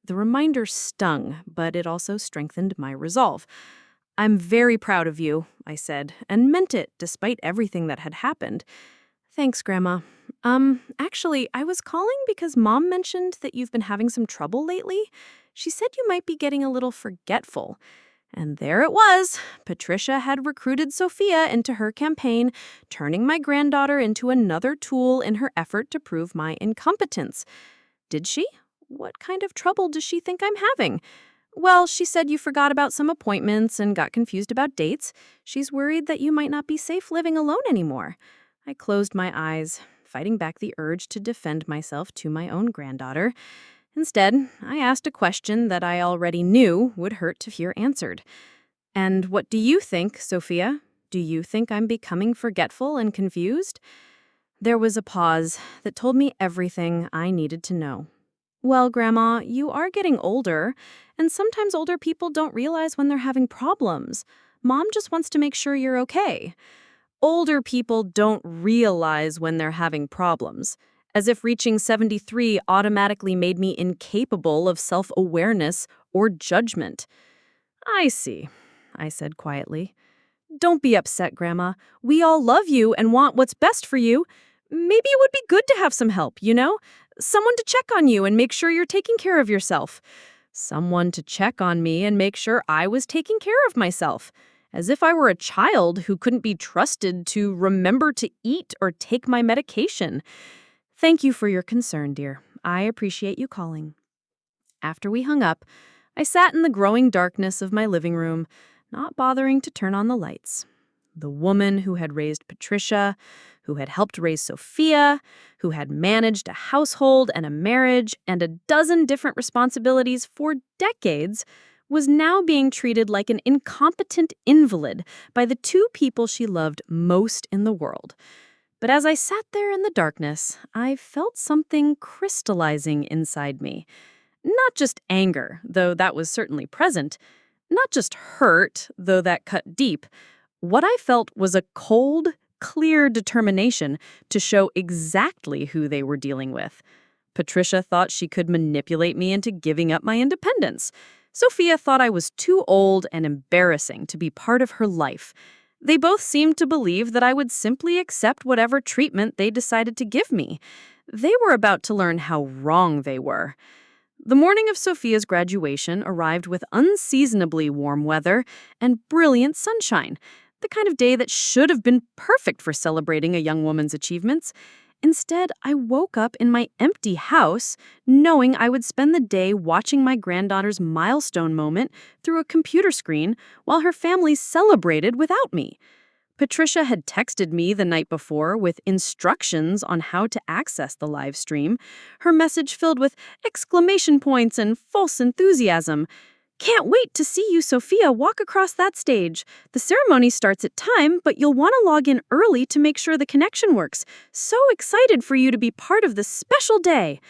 The reminder stung, but it also strengthened my resolve. I'm very proud of you, I said, and meant it despite everything that had happened. Thanks, Grandma. Actually, I was calling because Mom mentioned that you've been having some trouble lately. She said you might be getting a little forgetful. And there it was. Patricia had recruited Sophia into her campaign, turning my granddaughter into another tool in her effort to prove my incompetence. Did she? What kind of trouble does she think I'm having? Well, she said you forgot about some appointments and got confused about dates. She's worried that you might not be safe living alone anymore. I closed my eyes, fighting back the urge to defend myself to my own granddaughter. Instead, I asked a question that I already knew would hurt to hear answered. And what do you think, Sophia? Do you think I'm becoming forgetful and confused? There was a pause that told me everything I needed to know. Well, Grandma, you are getting older, and sometimes older people don't realize when they're having problems. Mom just wants to make sure you're okay. Older people don't realize when they're having problems, as if reaching 73 automatically made me incapable of self-awareness or judgment. I see, I said quietly. Don't be upset, Grandma. We all love you and want what's best for you. Maybe it would be good to have some help, you know? Someone to check on you and make sure you're taking care of yourself. Someone to check on me and make sure I was taking care of myself. As if I were a child who couldn't be trusted to remember to eat or take my medication. Thank you for your concern, dear. I appreciate you calling. After we hung up, I sat in the growing darkness of my living room, not bothering to turn on the lights. The woman who had raised Patricia, who had helped raise Sophia, who had managed a household and a marriage and a dozen different responsibilities for decades, was now being treated like an incompetent invalid by the two people she loved most in the world. But as I sat there in the darkness, I felt something crystallizing inside me. Not just anger, though that was certainly present. Not just hurt, though that cut deep. What I felt was a cold, clear determination to show exactly who they were dealing with. Patricia thought she could manipulate me into giving up my independence. Sophia thought I was too old and embarrassing to be part of her life. They both seemed to believe that I would simply accept whatever treatment they decided to give me. They were about to learn how wrong they were. The morning of Sophia's graduation arrived with unseasonably warm weather and brilliant sunshine, the kind of day that should have been perfect for celebrating a young woman's achievements. Instead, I woke up in my empty house, knowing I would spend the day watching my granddaughter's milestone moment through a computer screen while her family celebrated without me. Patricia had texted me the night before with instructions on how to access the live stream, her message filled with exclamation points and false enthusiasm. Can't wait to see you, Sophia, walk across that stage. The ceremony starts at time, but you'll want to log in early to make sure the connection works. So excited for you to be part of this special day.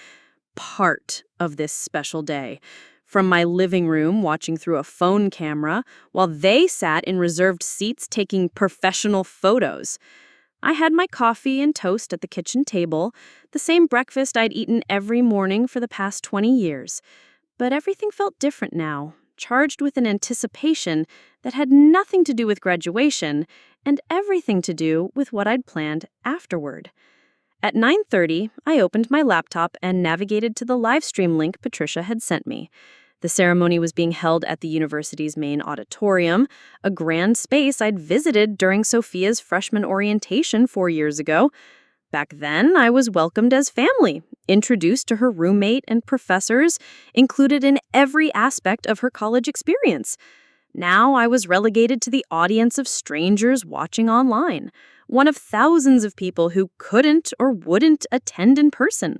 Part of this special day. From my living room, watching through a phone camera, while they sat in reserved seats taking professional photos. I had my coffee and toast at the kitchen table, the same breakfast I'd eaten every morning for the past 20 years. But everything felt different now, charged with an anticipation that had nothing to do with graduation and everything to do with what I'd planned afterward. At 9:30, I opened my laptop and navigated to the live stream link Patricia had sent me. The ceremony was being held at the university's main auditorium, a grand space I'd visited during Sophia's freshman orientation 4 years ago. Back then, I was welcomed as family, introduced to her roommate and professors, included in every aspect of her college experience. Now I was relegated to the audience of strangers watching online, one of thousands of people who couldn't or wouldn't attend in person.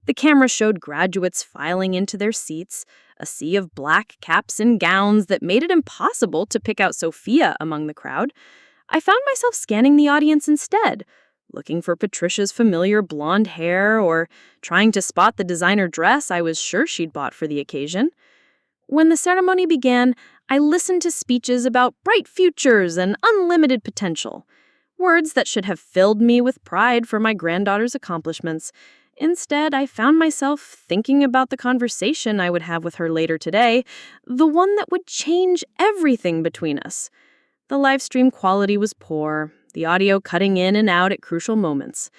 The camera showed graduates filing into their seats, a sea of black caps and gowns that made it impossible to pick out Sophia among the crowd. I found myself scanning the audience instead, looking for Patricia's familiar blonde hair or trying to spot the designer dress I was sure she'd bought for the occasion. When the ceremony began, I listened to speeches about bright futures and unlimited potential, words that should have filled me with pride for my granddaughter's accomplishments. Instead, I found myself thinking about the conversation I would have with her later today, the one that would change everything between us. The live stream quality was poor, the audio cutting in and out at crucial moments.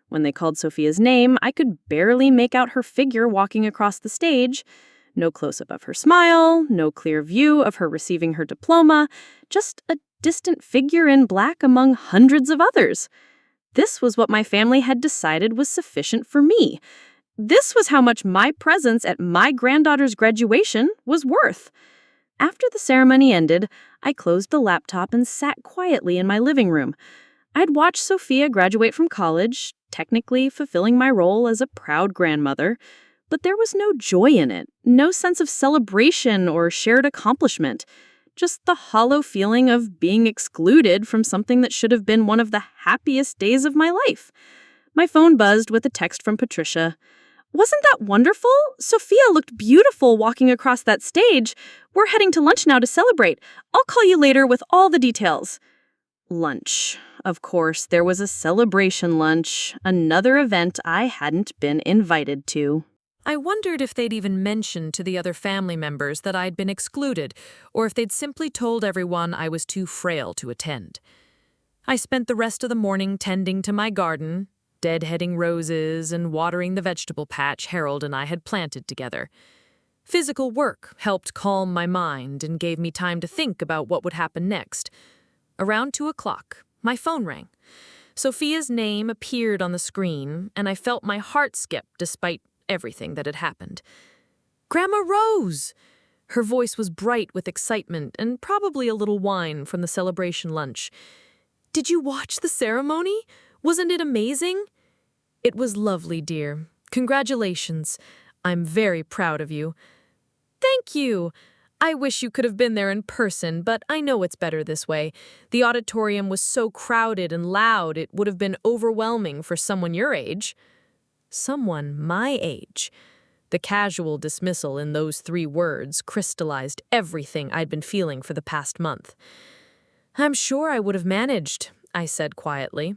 When they called Sophia's name, I could barely make out her figure walking across the stage. No close-up of her smile, no clear view of her receiving her diploma, just a distant figure in black among hundreds of others. This was what my family had decided was sufficient for me. This was how much my presence at my granddaughter's graduation was worth. After the ceremony ended, I closed the laptop and sat quietly in my living room. I'd watched Sophia graduate from college, technically fulfilling my role as a proud grandmother, but there was no joy in it, no sense of celebration or shared accomplishment. just the hollow feeling of being excluded from something that should have been one of the happiest days of my life. My phone buzzed with a text from Patricia. "Wasn't that wonderful? Sophia looked beautiful walking across that stage. We're heading to lunch now to celebrate. I'll call you later with all the details." Lunch. Of course, there was a celebration lunch, another event I hadn't been invited to. I wondered if they'd even mentioned to the other family members that I'd been excluded, or if they'd simply told everyone I was too frail to attend. I spent the rest of the morning tending to my garden, deadheading roses and watering the vegetable patch Harold and I had planted together. Physical work helped calm my mind and gave me time to think about what would happen next. Around 2 o'clock, my phone rang. Sophia's name appeared on the screen, and I felt my heart skip despite everything that had happened. "Grandma Rose!" Her voice was bright with excitement and probably a little wine from the celebration lunch. "Did you watch the ceremony? Wasn't it amazing?" "It was lovely, dear. Congratulations. I'm very proud of you." "Thank you. I wish you could have been there in person, but I know it's better this way. The auditorium was so crowded and loud, it would have been overwhelming for someone your age." Someone my age. The casual dismissal in those 3 words crystallized everything I'd been feeling for the past month. "I'm sure I would have managed," I said quietly.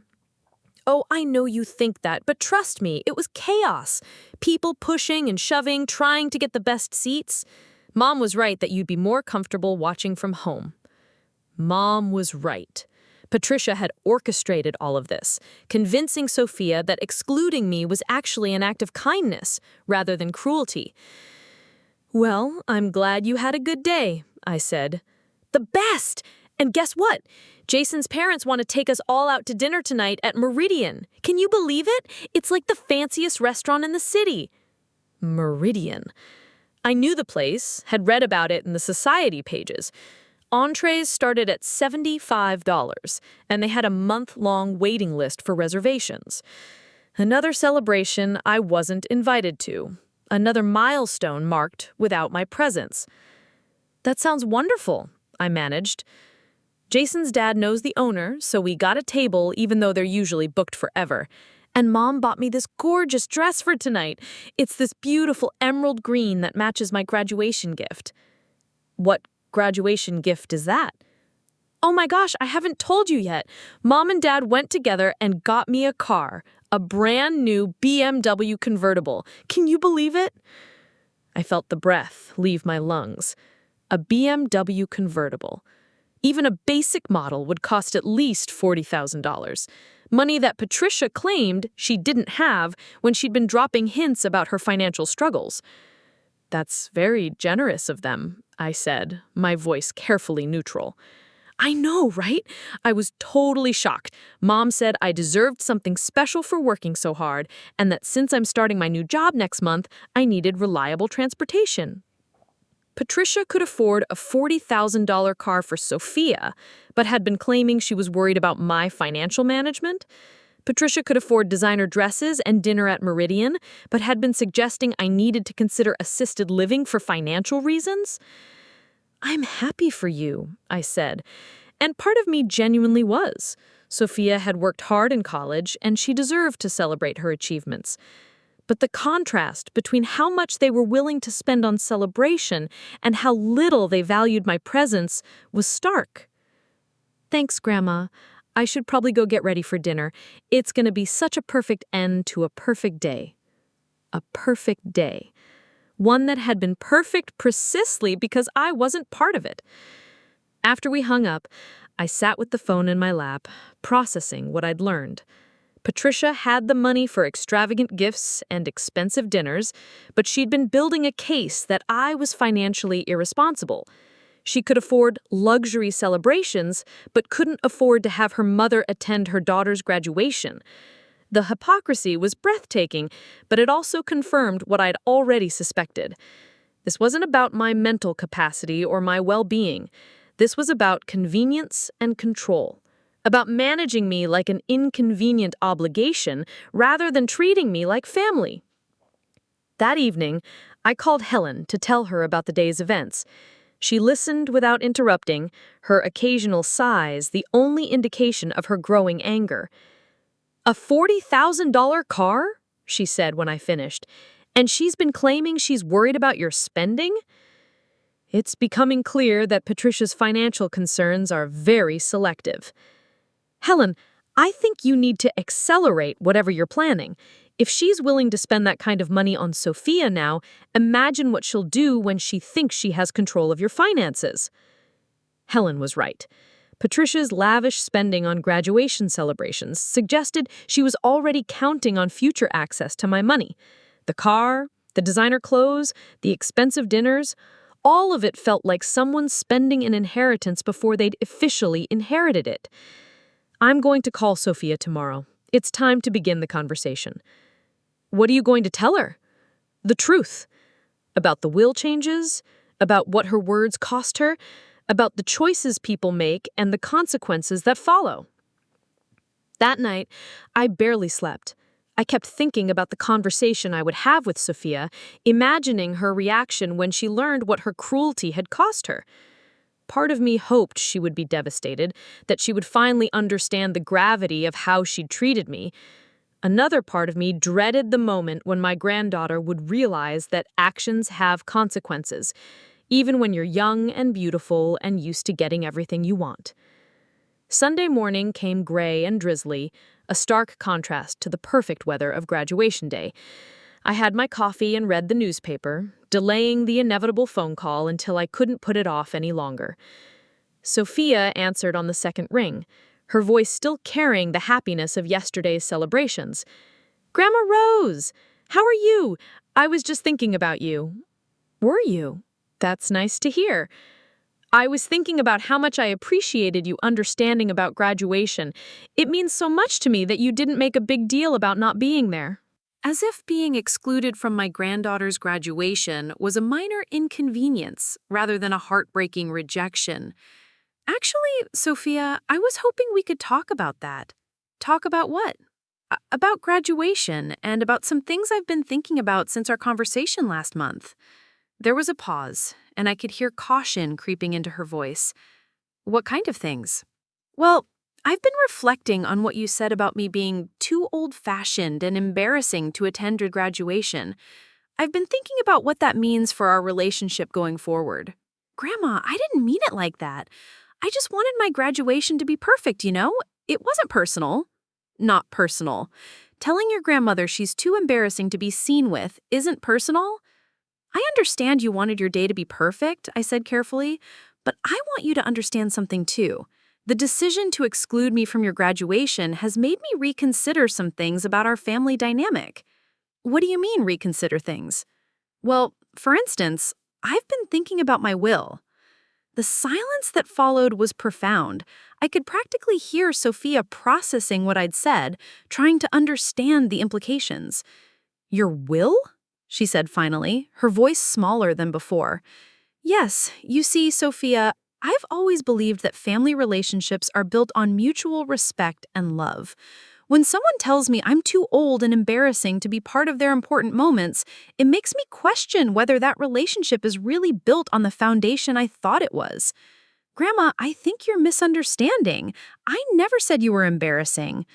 "Oh, I know you think that, but trust me, it was chaos. People pushing and shoving, trying to get the best seats. Mom was right that you'd be more comfortable watching from home." Mom was right. Patricia had orchestrated all of this, convincing Sophia that excluding me was actually an act of kindness rather than cruelty. "Well, I'm glad you had a good day," I said. "The best! And guess what? Jason's parents want to take us all out to dinner tonight at Meridian. Can you believe it? It's like the fanciest restaurant in the city." Meridian. I knew the place, had read about it in the society pages. Entrees started at $75, and they had a month-long waiting list for reservations. Another celebration I wasn't invited to. Another milestone marked without my presence. "That sounds wonderful," I managed. "Jason's dad knows the owner, so we got a table even though they're usually booked forever. And Mom bought me this gorgeous dress for tonight. It's this beautiful emerald green that matches my graduation gift." "What graduation gift is that?" "Oh my gosh, I haven't told you yet. Mom and Dad went together and got me a car, a brand new BMW convertible. Can you believe it?" I felt the breath leave my lungs. A BMW convertible. Even a basic model would cost at least $40,000. Money that Patricia claimed she didn't have when she'd been dropping hints about her financial struggles. "That's very generous of them," I said, my voice carefully neutral. "I know, right? I was totally shocked. Mom said I deserved something special for working so hard, and that since I'm starting my new job next month, I needed reliable transportation." Patricia could afford a $40,000 car for Sophia, but had been claiming she was worried about my financial management. Patricia could afford designer dresses and dinner at Meridian, but had been suggesting I needed to consider assisted living for financial reasons. "I'm happy for you," I said, and part of me genuinely was. Sophia had worked hard in college, and she deserved to celebrate her achievements. But the contrast between how much they were willing to spend on celebration and how little they valued my presence was stark. "Thanks, Grandma. I should probably go get ready for dinner. It's going to be such a perfect end to a perfect day." A perfect day. One that had been perfect precisely because I wasn't part of it. After we hung up, I sat with the phone in my lap, processing what I'd learned. Patricia had the money for extravagant gifts and expensive dinners, but she'd been building a case that I was financially irresponsible. She could afford luxury celebrations, but couldn't afford to have her mother attend her daughter's graduation. The hypocrisy was breathtaking, but it also confirmed what I'd already suspected. This wasn't about my mental capacity or my well-being. This was about convenience and control. About managing me like an inconvenient obligation rather than treating me like family. That evening, I called Helen to tell her about the day's events. She listened without interrupting, her occasional sighs the only indication of her growing anger. "A $40,000 car?" she said when I finished. "And she's been claiming she's worried about your spending?" It's becoming clear that Patricia's financial concerns are very selective. "Helen, I think you need to accelerate whatever you're planning. If she's willing to spend that kind of money on Sophia now, imagine what she'll do when she thinks she has control of your finances." Helen was right. Patricia's lavish spending on graduation celebrations suggested she was already counting on future access to my money. The car, the designer clothes, the expensive dinners, all of it felt like someone spending an inheritance before they'd officially inherited it. I'm going to call Sophia tomorrow. It's time to begin the conversation. What are you going to tell her? The truth. About the will changes, about what her words cost her, about the choices people make and the consequences that follow. That night, I barely slept. I kept thinking about the conversation I would have with Sophia, imagining her reaction when she learned what her cruelty had cost her. Part of me hoped she would be devastated, that she would finally understand the gravity of how she'd treated me. Another part of me dreaded the moment when my granddaughter would realize that actions have consequences, even when you're young and beautiful and used to getting everything you want. Sunday morning came gray and drizzly, a stark contrast to the perfect weather of graduation day. I had my coffee and read the newspaper, delaying the inevitable phone call until I couldn't put it off any longer. Sophia answered on the second ring, her voice still carrying the happiness of yesterday's celebrations. "Grandma Rose, how are you? I was just thinking about you." "Were you? That's nice to hear. I was thinking about how much I appreciated you understanding about graduation. It means so much to me that you didn't make a big deal about not being there." As if being excluded from my granddaughter's graduation was a minor inconvenience rather than a heartbreaking rejection. "Actually, Sophia, I was hoping we could talk about that." "Talk about what?" About graduation and about some things I've been thinking about since our conversation last month." There was a pause, and I could hear caution creeping into her voice. "What kind of things?" "Well, I've been reflecting on what you said about me being too old-fashioned and embarrassing to attend your graduation. I've been thinking about what that means for our relationship going forward." "Grandma, I didn't mean it like that. I just wanted my graduation to be perfect, you know? It wasn't personal." "Not personal. Telling your grandmother she's too embarrassing to be seen with isn't personal?" "I understand you wanted your day to be perfect," I said carefully, "but I want you to understand something too. The decision to exclude me from your graduation has made me reconsider some things about our family dynamic." "What do you mean, reconsider things?" "Well, for instance, I've been thinking about my will." The silence that followed was profound. I could practically hear Sophia processing what I'd said, trying to understand the implications. "Your will?" she said finally, her voice smaller than before. "Yes, you see, Sophia, I've always believed that family relationships are built on mutual respect and love. When someone tells me I'm too old and embarrassing to be part of their important moments, it makes me question whether that relationship is really built on the foundation I thought it was." "Grandma, I think you're misunderstanding. I never said you were embarrassing."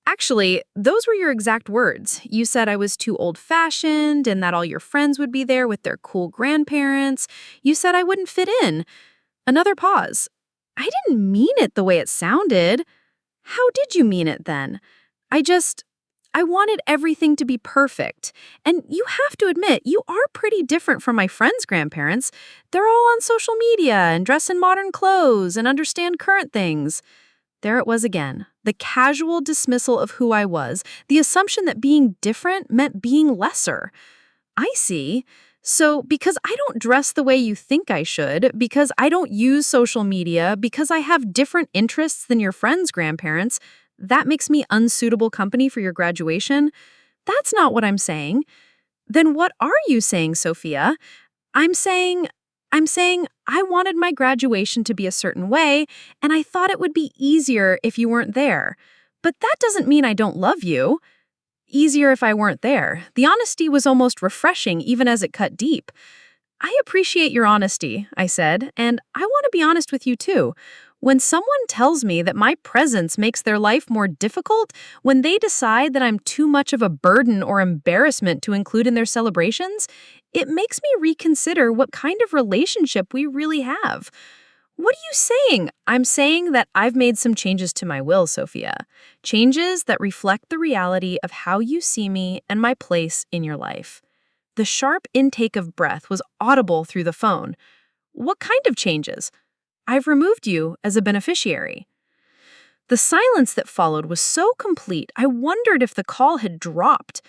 "Actually, those were your exact words. You said I was too old-fashioned and that all your friends would be there with their cool grandparents. You said I wouldn't fit in." Another pause. "I didn't mean it the way it sounded." "How did you mean it then?" I wanted everything to be perfect. And you have to admit, you are pretty different from my friends' grandparents. They're all on social media and dress in modern clothes and understand current things." There it was again, the casual dismissal of who I was, the assumption that being different meant being lesser. "I see. So because I don't dress the way you think I should, because I don't use social media, because I have different interests than your friends' grandparents, that makes me unsuitable company for your graduation?" "That's not what I'm saying." "Then what are you saying, Sophia?" I'm saying I wanted my graduation to be a certain way, and I thought it would be easier if you weren't there. But that doesn't mean I don't love you." Easier if I weren't there. The honesty was almost refreshing, even as it cut deep. I appreciate your honesty, I said, and I want to be honest with you too. When someone tells me that my presence makes their life more difficult, when they decide that I'm too much of a burden or embarrassment to include in their celebrations, it makes me reconsider what kind of relationship we really have. What are you saying? I'm saying that I've made some changes to my will, Sophia. Changes that reflect the reality of how you see me and my place in your life. The sharp intake of breath was audible through the phone. What kind of changes? I've removed you as a beneficiary. The silence that followed was so complete, I wondered if the call had dropped.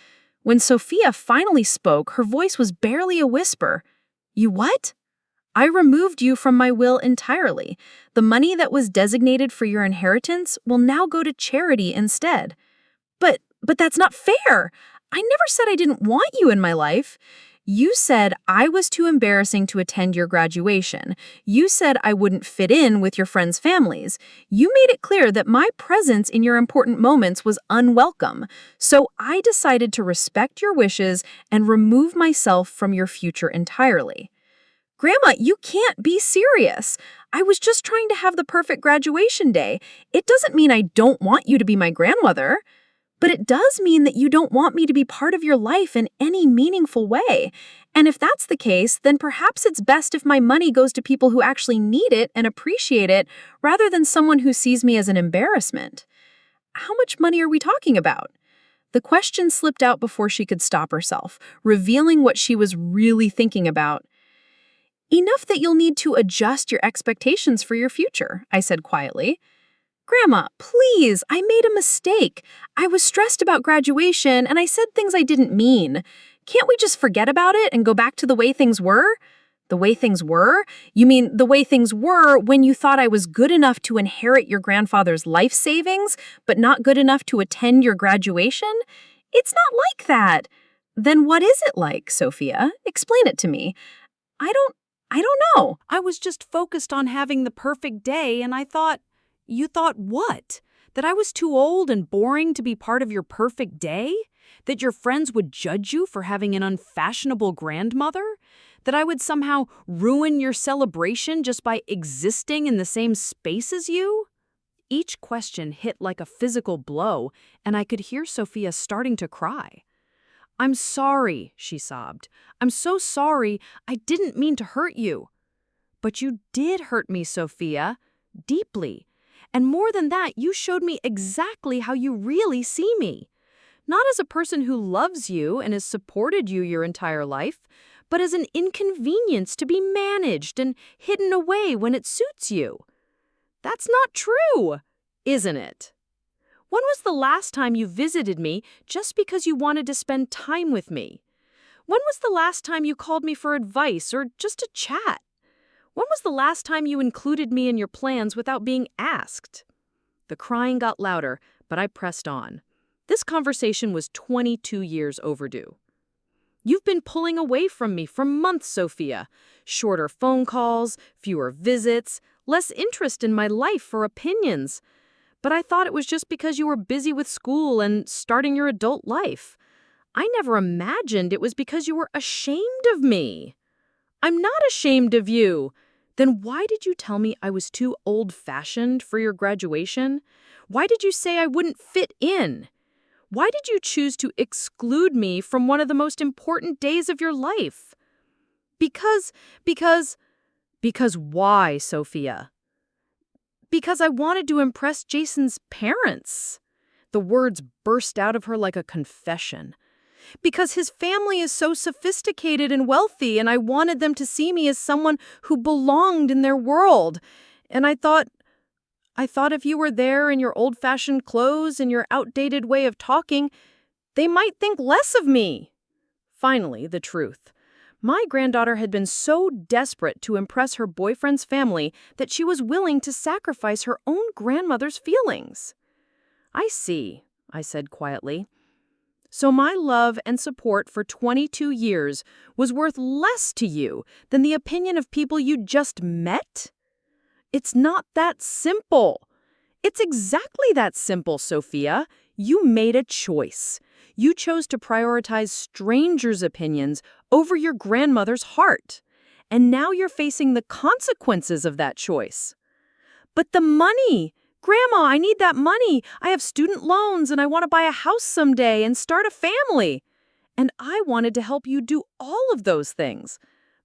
When Sophia finally spoke, her voice was barely a whisper. You what? I removed you from my will entirely. The money that was designated for your inheritance will now go to charity instead. But that's not fair. I never said I didn't want you in my life. You said I was too embarrassing to attend your graduation. You said I wouldn't fit in with your friends' families. You made it clear that my presence in your important moments was unwelcome. So I decided to respect your wishes and remove myself from your future entirely. Grandma, you can't be serious. I was just trying to have the perfect graduation day. It doesn't mean I don't want you to be my grandmother. But it does mean that you don't want me to be part of your life in any meaningful way. And if that's the case, then perhaps it's best if my money goes to people who actually need it and appreciate it, rather than someone who sees me as an embarrassment. How much money are we talking about? The question slipped out before she could stop herself, revealing what she was really thinking about. Enough that you'll need to adjust your expectations for your future, I said quietly. Grandma, please, I made a mistake. I was stressed about graduation and I said things I didn't mean. Can't we just forget about it and go back to the way things were? The way things were? You mean the way things were when you thought I was good enough to inherit your grandfather's life savings, but not good enough to attend your graduation? It's not like that. Then what is it like, Sophia? Explain it to me. I don't know. I was just focused on having the perfect day, and I thought, you thought what? That I was too old and boring to be part of your perfect day? That your friends would judge you for having an unfashionable grandmother? That I would somehow ruin your celebration just by existing in the same space as you? Each question hit like a physical blow, and I could hear Sophia starting to cry. I'm sorry, she sobbed. I'm so sorry. I didn't mean to hurt you. But you did hurt me, Sophia. Deeply. And more than that, you showed me exactly how you really see me. Not as a person who loves you and has supported you your entire life, but as an inconvenience to be managed and hidden away when it suits you. That's not true, isn't it? When was the last time you visited me just because you wanted to spend time with me? When was the last time you called me for advice or just to chat? When was the last time you included me in your plans without being asked? The crying got louder, but I pressed on. This conversation was 22 years overdue. You've been pulling away from me for months, Sophia. Shorter phone calls, fewer visits, less interest in my life or opinions. But I thought it was just because you were busy with school and starting your adult life. I never imagined it was because you were ashamed of me. I'm not ashamed of you. Then why did you tell me I was too old-fashioned for your graduation? Why did you say I wouldn't fit in? Why did you choose to exclude me from one of the most important days of your life? Because why, Sophia? Because I wanted to impress Jason's parents. The words burst out of her like a confession. Because his family is so sophisticated and wealthy, and I wanted them to see me as someone who belonged in their world. And I thought if you were there in your old-fashioned clothes and your outdated way of talking, they might think less of me. Finally, the truth. My granddaughter had been so desperate to impress her boyfriend's family that she was willing to sacrifice her own grandmother's feelings. I see, I said quietly. So my love and support for 22 years was worth less to you than the opinion of people you just met? It's not that simple. It's exactly that simple, Sophia. You made a choice. You chose to prioritize strangers' opinions over your grandmother's heart. and now you're facing the consequences of that choice. But the money! Grandma, I need that money. I have student loans and I want to buy a house someday and start a family. And I wanted to help you do all of those things.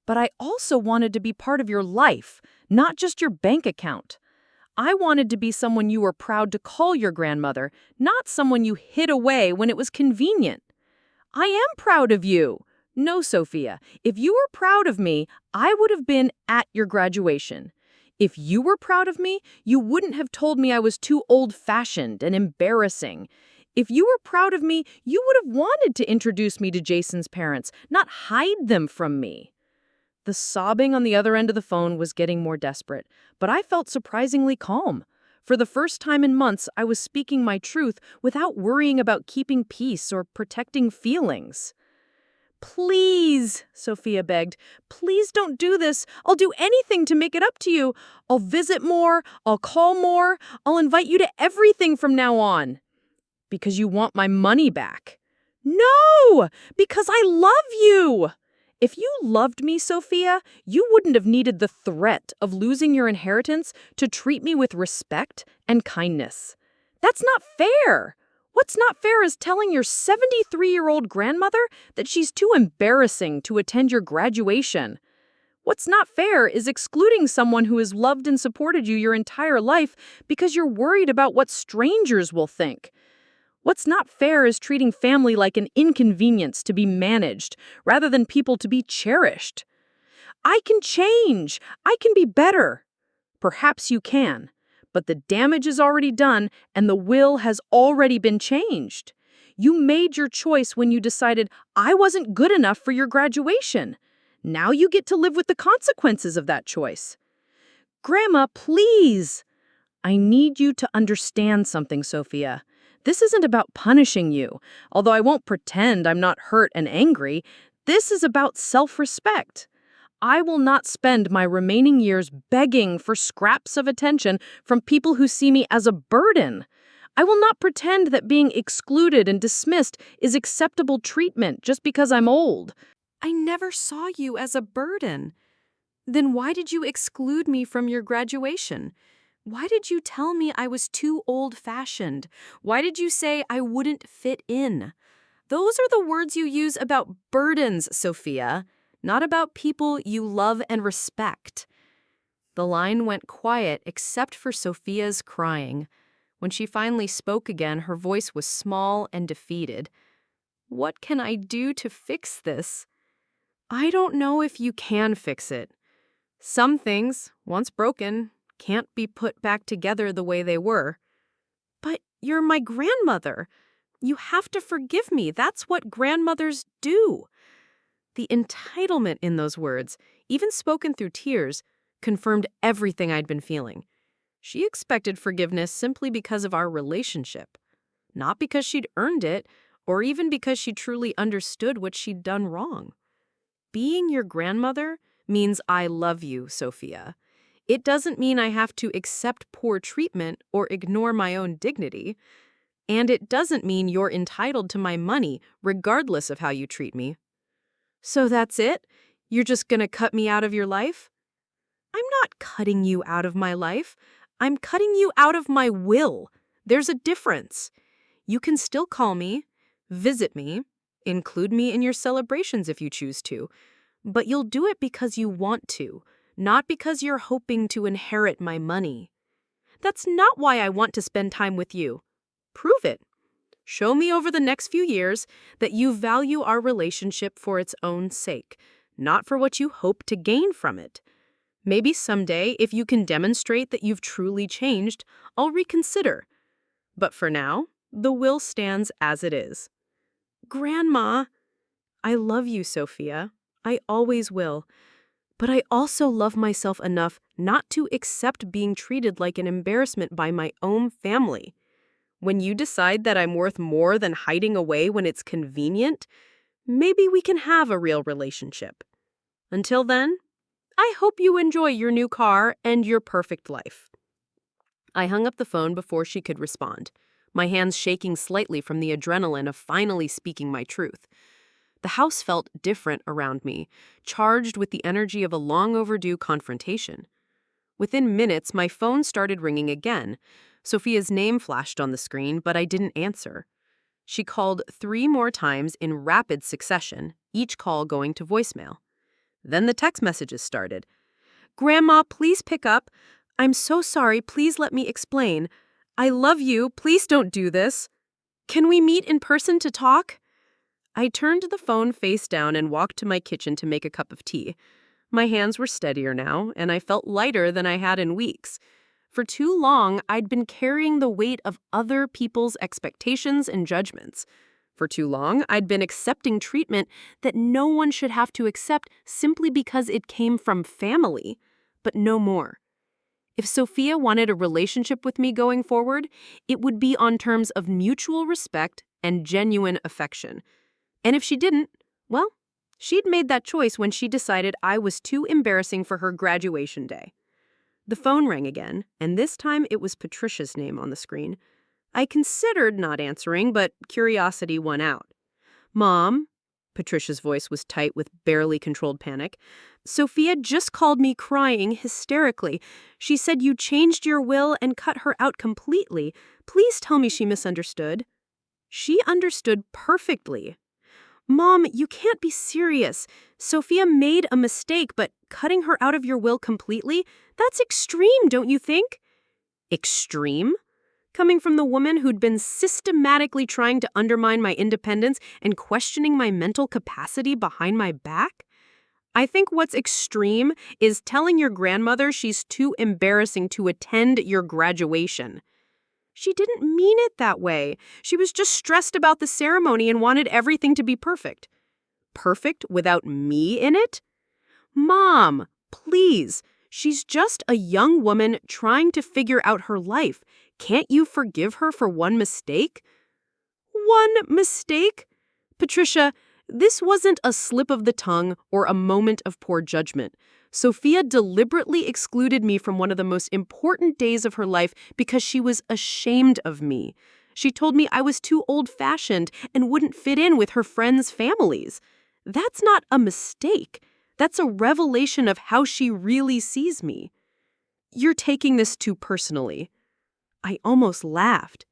But I also wanted to be part of your life, not just your bank account. I wanted to be someone you were proud to call your grandmother, not someone you hid away when it was convenient. I am proud of you. No, Sophia, if you were proud of me, I would have been at your graduation. If you were proud of me, you wouldn't have told me I was too old-fashioned and embarrassing. If you were proud of me, you would have wanted to introduce me to Jason's parents, not hide them from me. The sobbing on the other end of the phone was getting more desperate, but I felt surprisingly calm. For the first time in months, I was speaking my truth without worrying about keeping peace or protecting feelings. Please, Sophia begged, please don't do this. I'll do anything to make it up to you. I'll visit more, I'll call more, I'll invite you to everything from now on. Because you want my money back. No, because I love you. If you loved me, Sophia, you wouldn't have needed the threat of losing your inheritance to treat me with respect and kindness. That's not fair. What's not fair is telling your 73-year-old grandmother that she's too embarrassing to attend your graduation. What's not fair is excluding someone who has loved and supported you your entire life because you're worried about what strangers will think. What's not fair is treating family like an inconvenience to be managed rather than people to be cherished. I can change. I can be better. Perhaps you can. But the damage is already done and the will has already been changed. You made your choice when you decided I wasn't good enough for your graduation. Now you get to live with the consequences of that choice. Grandma, please. I need you to understand something, Sophia. This isn't about punishing you, although I won't pretend I'm not hurt and angry. This is about self-respect. I will not spend my remaining years begging for scraps of attention from people who see me as a burden. I will not pretend that being excluded and dismissed is acceptable treatment just because I'm old. I never saw you as a burden. Then why did you exclude me from your graduation? Why did you tell me I was too old-fashioned? Why did you say I wouldn't fit in? Those are the words you use about burdens, Sophia, not about people you love and respect. The line went quiet except for Sophia's crying. When she finally spoke again, her voice was small and defeated. What can I do to fix this? I don't know if you can fix it. Some things, once broken, can't be put back together the way they were. But you're my grandmother. You have to forgive me. That's what grandmothers do. The entitlement in those words, even spoken through tears, confirmed everything I'd been feeling. She expected forgiveness simply because of our relationship, not because she'd earned it, or even because she truly understood what she'd done wrong. Being your grandmother means I love you, Sophia. It doesn't mean I have to accept poor treatment or ignore my own dignity. And it doesn't mean you're entitled to my money, regardless of how you treat me. So that's it? You're just gonna cut me out of your life? I'm not cutting you out of my life. I'm cutting you out of my will. There's a difference. You can still call me, visit me, include me in your celebrations if you choose to, but you'll do it because you want to, not because you're hoping to inherit my money. That's not why I want to spend time with you. Prove it. Show me over the next few years that you value our relationship for its own sake, not for what you hope to gain from it. Maybe someday, if you can demonstrate that you've truly changed, I'll reconsider. But for now, the will stands as it is. Grandma, I love you, Sophia. I always will. But I also love myself enough not to accept being treated like an embarrassment by my own family. When you decide that I'm worth more than hiding away when it's convenient, maybe we can have a real relationship. Until then, I hope you enjoy your new car and your perfect life. I hung up the phone before she could respond, my hands shaking slightly from the adrenaline of finally speaking my truth. The house felt different around me, charged with the energy of a long overdue confrontation. Within minutes, my phone started ringing again. Sophia's name flashed on the screen, but I didn't answer. She called 3 more times in rapid succession, each call going to voicemail. Then the text messages started. "Grandma, please pick up. I'm so sorry, please let me explain. I love you, please don't do this. Can we meet in person to talk?" I turned the phone face down and walked to my kitchen to make a cup of tea. My hands were steadier now, and I felt lighter than I had in weeks. For too long, I'd been carrying the weight of other people's expectations and judgments. For too long, I'd been accepting treatment that no one should have to accept simply because it came from family. But no more. If Sophia wanted a relationship with me going forward, it would be on terms of mutual respect and genuine affection. And if she didn't, well, she'd made that choice when she decided I was too embarrassing for her graduation day. The phone rang again, and this time it was Patricia's name on the screen. I considered not answering, but curiosity won out. "Mom," Patricia's voice was tight with barely controlled panic, "Sophia just called me crying hysterically. She said you changed your will and cut her out completely. Please tell me she misunderstood." She understood perfectly. "Mom, you can't be serious. Sophia made a mistake, but cutting her out of your will completely? That's extreme, don't you think?" Extreme? Coming from the woman who'd been systematically trying to undermine my independence and questioning my mental capacity behind my back? I think what's extreme is telling your grandmother she's too embarrassing to attend your graduation. She didn't mean it that way. She was just stressed about the ceremony and wanted everything to be perfect. Perfect without me in it? Mom, please. She's just a young woman trying to figure out her life. Can't you forgive her for one mistake? One mistake? Patricia, this wasn't a slip of the tongue or a moment of poor judgment. Sophia deliberately excluded me from one of the most important days of her life because she was ashamed of me. She told me I was too old-fashioned and wouldn't fit in with her friends' families. That's not a mistake. That's a revelation of how she really sees me. You're taking this too personally. I almost laughed.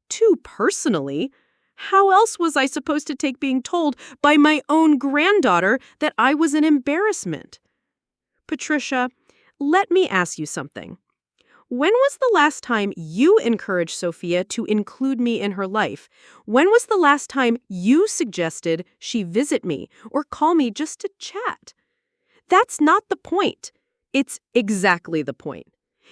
Too personally? How else was I supposed to take being told by my own granddaughter that I was an embarrassment? Patricia, let me ask you something. When was the last time you encouraged Sophia to include me in her life? When was the last time you suggested she visit me or call me just to chat? That's not the point. It's exactly the point.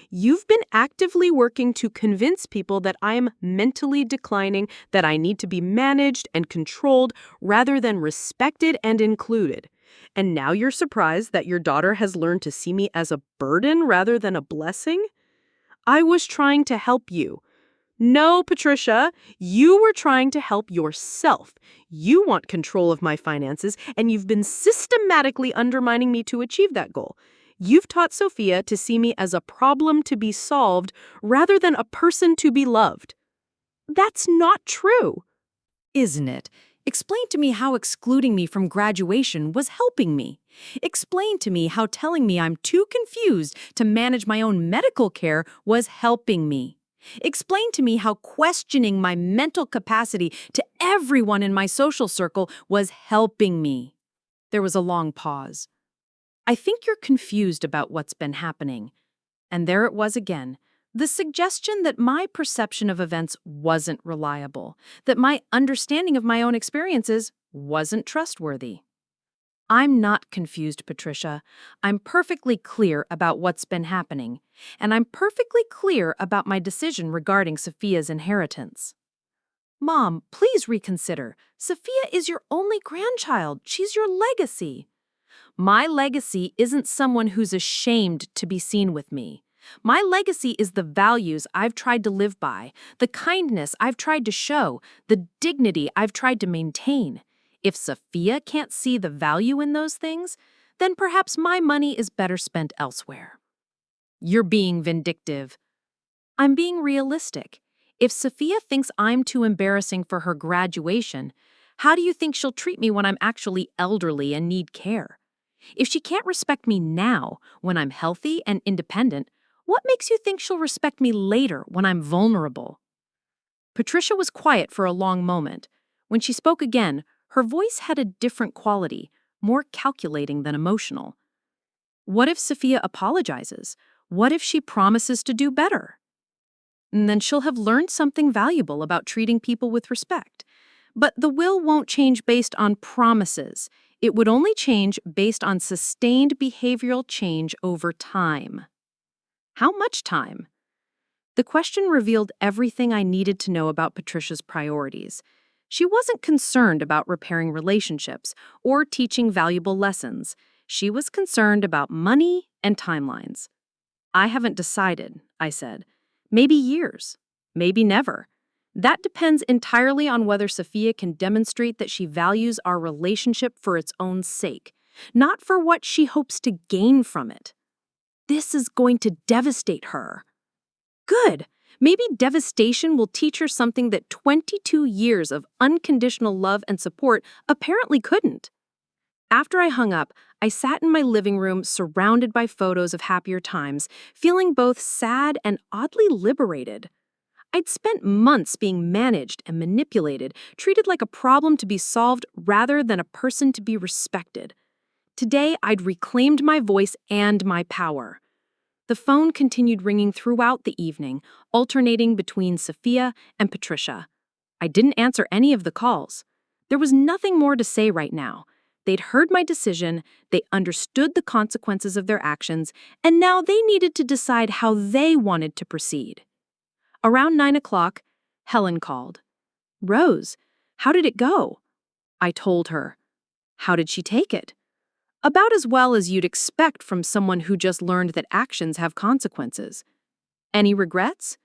You've been actively working to convince people that I'm mentally declining, that I need to be managed and controlled rather than respected and included. And now you're surprised that your daughter has learned to see me as a burden rather than a blessing? I was trying to help you. No, Patricia, you were trying to help yourself. You want control of my finances, and you've been systematically undermining me to achieve that goal. You've taught Sophia to see me as a problem to be solved rather than a person to be loved. That's not true. Isn't it? Explain to me how excluding me from graduation was helping me. Explain to me how telling me I'm too confused to manage my own medical care was helping me. Explain to me how questioning my mental capacity to everyone in my social circle was helping me. There was a long pause. I think you're confused about what's been happening. And there it was again. The suggestion that my perception of events wasn't reliable, that my understanding of my own experiences wasn't trustworthy. I'm not confused, Patricia. I'm perfectly clear about what's been happening, and I'm perfectly clear about my decision regarding Sophia's inheritance. Mom, please reconsider. Sophia is your only grandchild. She's your legacy. My legacy isn't someone who's ashamed to be seen with me. My legacy is the values I've tried to live by, the kindness I've tried to show, the dignity I've tried to maintain. If Sophia can't see the value in those things, then perhaps my money is better spent elsewhere. You're being vindictive. I'm being realistic. If Sophia thinks I'm too embarrassing for her graduation, How do you think she'll treat me when I'm actually elderly and need care? If she can't respect me now, when I'm healthy and independent, what makes you think she'll respect me later when I'm vulnerable?" Patricia was quiet for a long moment. When she spoke again, her voice had a different quality, more calculating than emotional. "What if Sophia apologizes? What if she promises to do better? And then she'll have learned something valuable about treating people with respect. But the will won't change based on promises. It would only change based on sustained behavioral change over time." How much time? The question revealed everything I needed to know about Patricia's priorities. She wasn't concerned about repairing relationships or teaching valuable lessons. She was concerned about money and timelines. "I haven't decided," I said. "Maybe years. Maybe never. That depends entirely on whether Sophia can demonstrate that she values our relationship for its own sake, not for what she hopes to gain from it. This is going to devastate her." Good. Maybe devastation will teach her something that 22 years of unconditional love and support apparently couldn't. After I hung up, I sat in my living room surrounded by photos of happier times, feeling both sad and oddly liberated. I'd spent months being managed and manipulated, treated like a problem to be solved rather than a person to be respected. Today, I'd reclaimed my voice and my power. The phone continued ringing throughout the evening, alternating between Sophia and Patricia. I didn't answer any of the calls. There was nothing more to say right now. They'd heard my decision, they understood the consequences of their actions, and now they needed to decide how they wanted to proceed. Around 9 o'clock, Helen called. "Rose, how did it go?" I told her. How did she take it? About as well as you'd expect from someone who just learned that actions have consequences. Any regrets?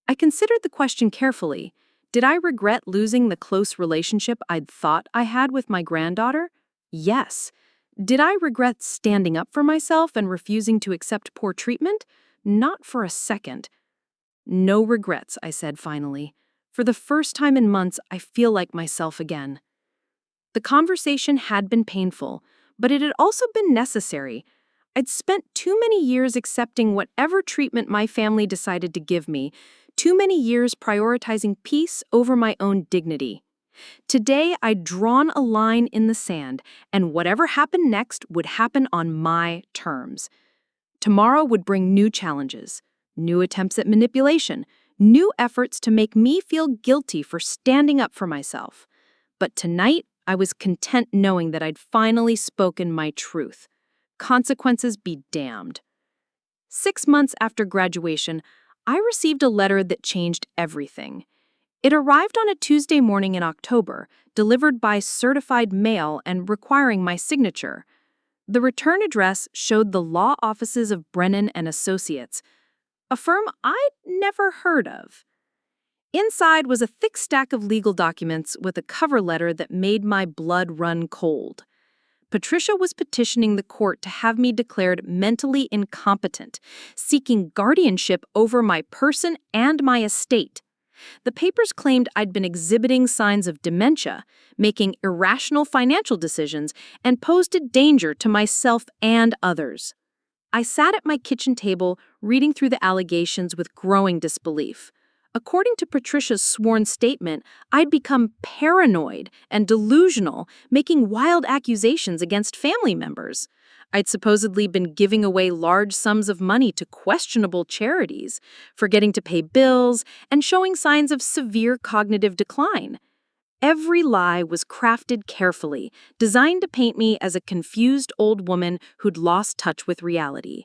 I considered the question carefully. Did I regret losing the close relationship I'd thought I had with my granddaughter? Yes. Did I regret standing up for myself and refusing to accept poor treatment? Not for a second. "No regrets," I said finally. For the first time in months, I feel like myself again. The conversation had been painful, but it had also been necessary. I'd spent too many years accepting whatever treatment my family decided to give me, too many years prioritizing peace over my own dignity. Today, I'd drawn a line in the sand, and whatever happened next would happen on my terms. Tomorrow would bring new challenges, new attempts at manipulation, new efforts to make me feel guilty for standing up for myself. But tonight, I was content knowing that I'd finally spoken my truth. Consequences be damned. 6 months after graduation, I received a letter that changed everything. It arrived on a Tuesday morning in October, delivered by certified mail and requiring my signature. The return address showed the law offices of Brennan and Associates, a firm I'd never heard of. Inside was a thick stack of legal documents with a cover letter that made my blood run cold. Patricia was petitioning the court to have me declared mentally incompetent, seeking guardianship over my person and my estate. The papers claimed I'd been exhibiting signs of dementia, making irrational financial decisions, and posed a danger to myself and others. I sat at my kitchen table, reading through the allegations with growing disbelief. According to Patricia's sworn statement, I'd become paranoid and delusional, making wild accusations against family members. I'd supposedly been giving away large sums of money to questionable charities, forgetting to pay bills, and showing signs of severe cognitive decline. Every lie was crafted carefully, designed to paint me as a confused old woman who'd lost touch with reality.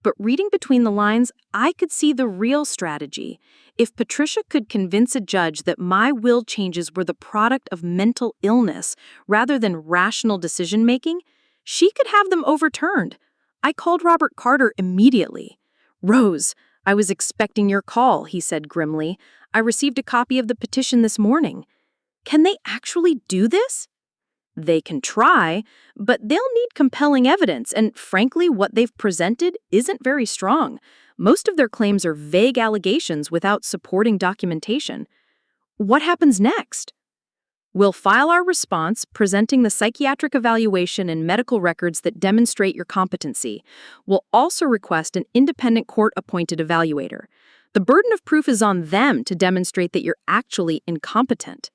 But reading between the lines, I could see the real strategy. If Patricia could convince a judge that my will changes were the product of mental illness rather than rational decision-making, she could have them overturned. I called Robert Carter immediately. "Rose, I was expecting your call," he said grimly. "I received a copy of the petition this morning. Can they actually do this?" "They can try, but they'll need compelling evidence, and frankly, what they've presented isn't very strong. Most of their claims are vague allegations without supporting documentation." "What happens next?" We'll file our response, presenting the psychiatric evaluation and medical records that demonstrate your competency. We'll also request an independent court-appointed evaluator. The burden of proof is on them to demonstrate that you're actually incompetent.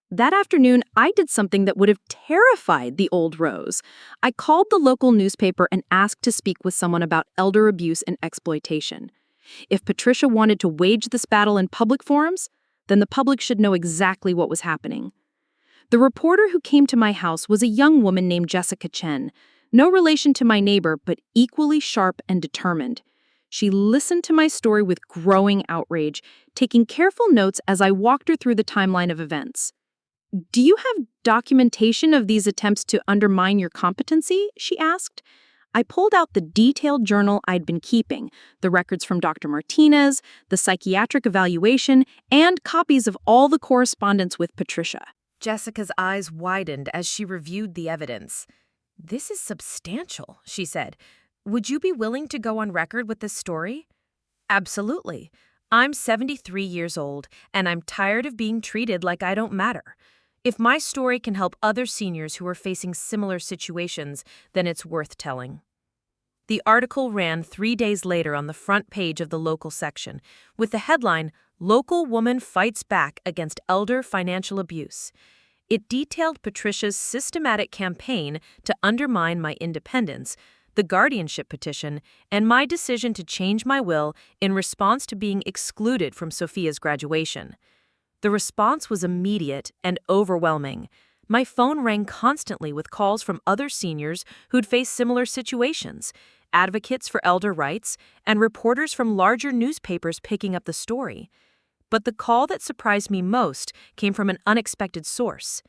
That afternoon, I did something that would have terrified the old Rose. I called the local newspaper and asked to speak with someone about elder abuse and exploitation. If Patricia wanted to wage this battle in public forums, then the public should know exactly what was happening. The reporter who came to my house was a young woman named Jessica Chen, no relation to my neighbor, but equally sharp and determined. She listened to my story with growing outrage, taking careful notes as I walked her through the timeline of events. "Do you have documentation of these attempts to undermine your competency?" she asked. I pulled out the detailed journal I'd been keeping, the records from Dr. Martinez, the psychiatric evaluation, and copies of all the correspondence with Patricia. Jessica's eyes widened as she reviewed the evidence. "This is substantial," she said. "Would you be willing to go on record with this story?" "Absolutely. I'm 73 years old, and I'm tired of being treated like I don't matter. If my story can help other seniors who are facing similar situations, then it's worth telling." The article ran 3 days later on the front page of the local section, with the headline, "Local Woman Fights Back Against Elder Financial Abuse." It detailed Patricia's systematic campaign to undermine my independence, the guardianship petition, and my decision to change my will in response to being excluded from Sophia's graduation. The response was immediate and overwhelming. My phone rang constantly with calls from other seniors who'd faced similar situations, advocates for elder rights, and reporters from larger newspapers picking up the story. But the call that surprised me most came from an unexpected source.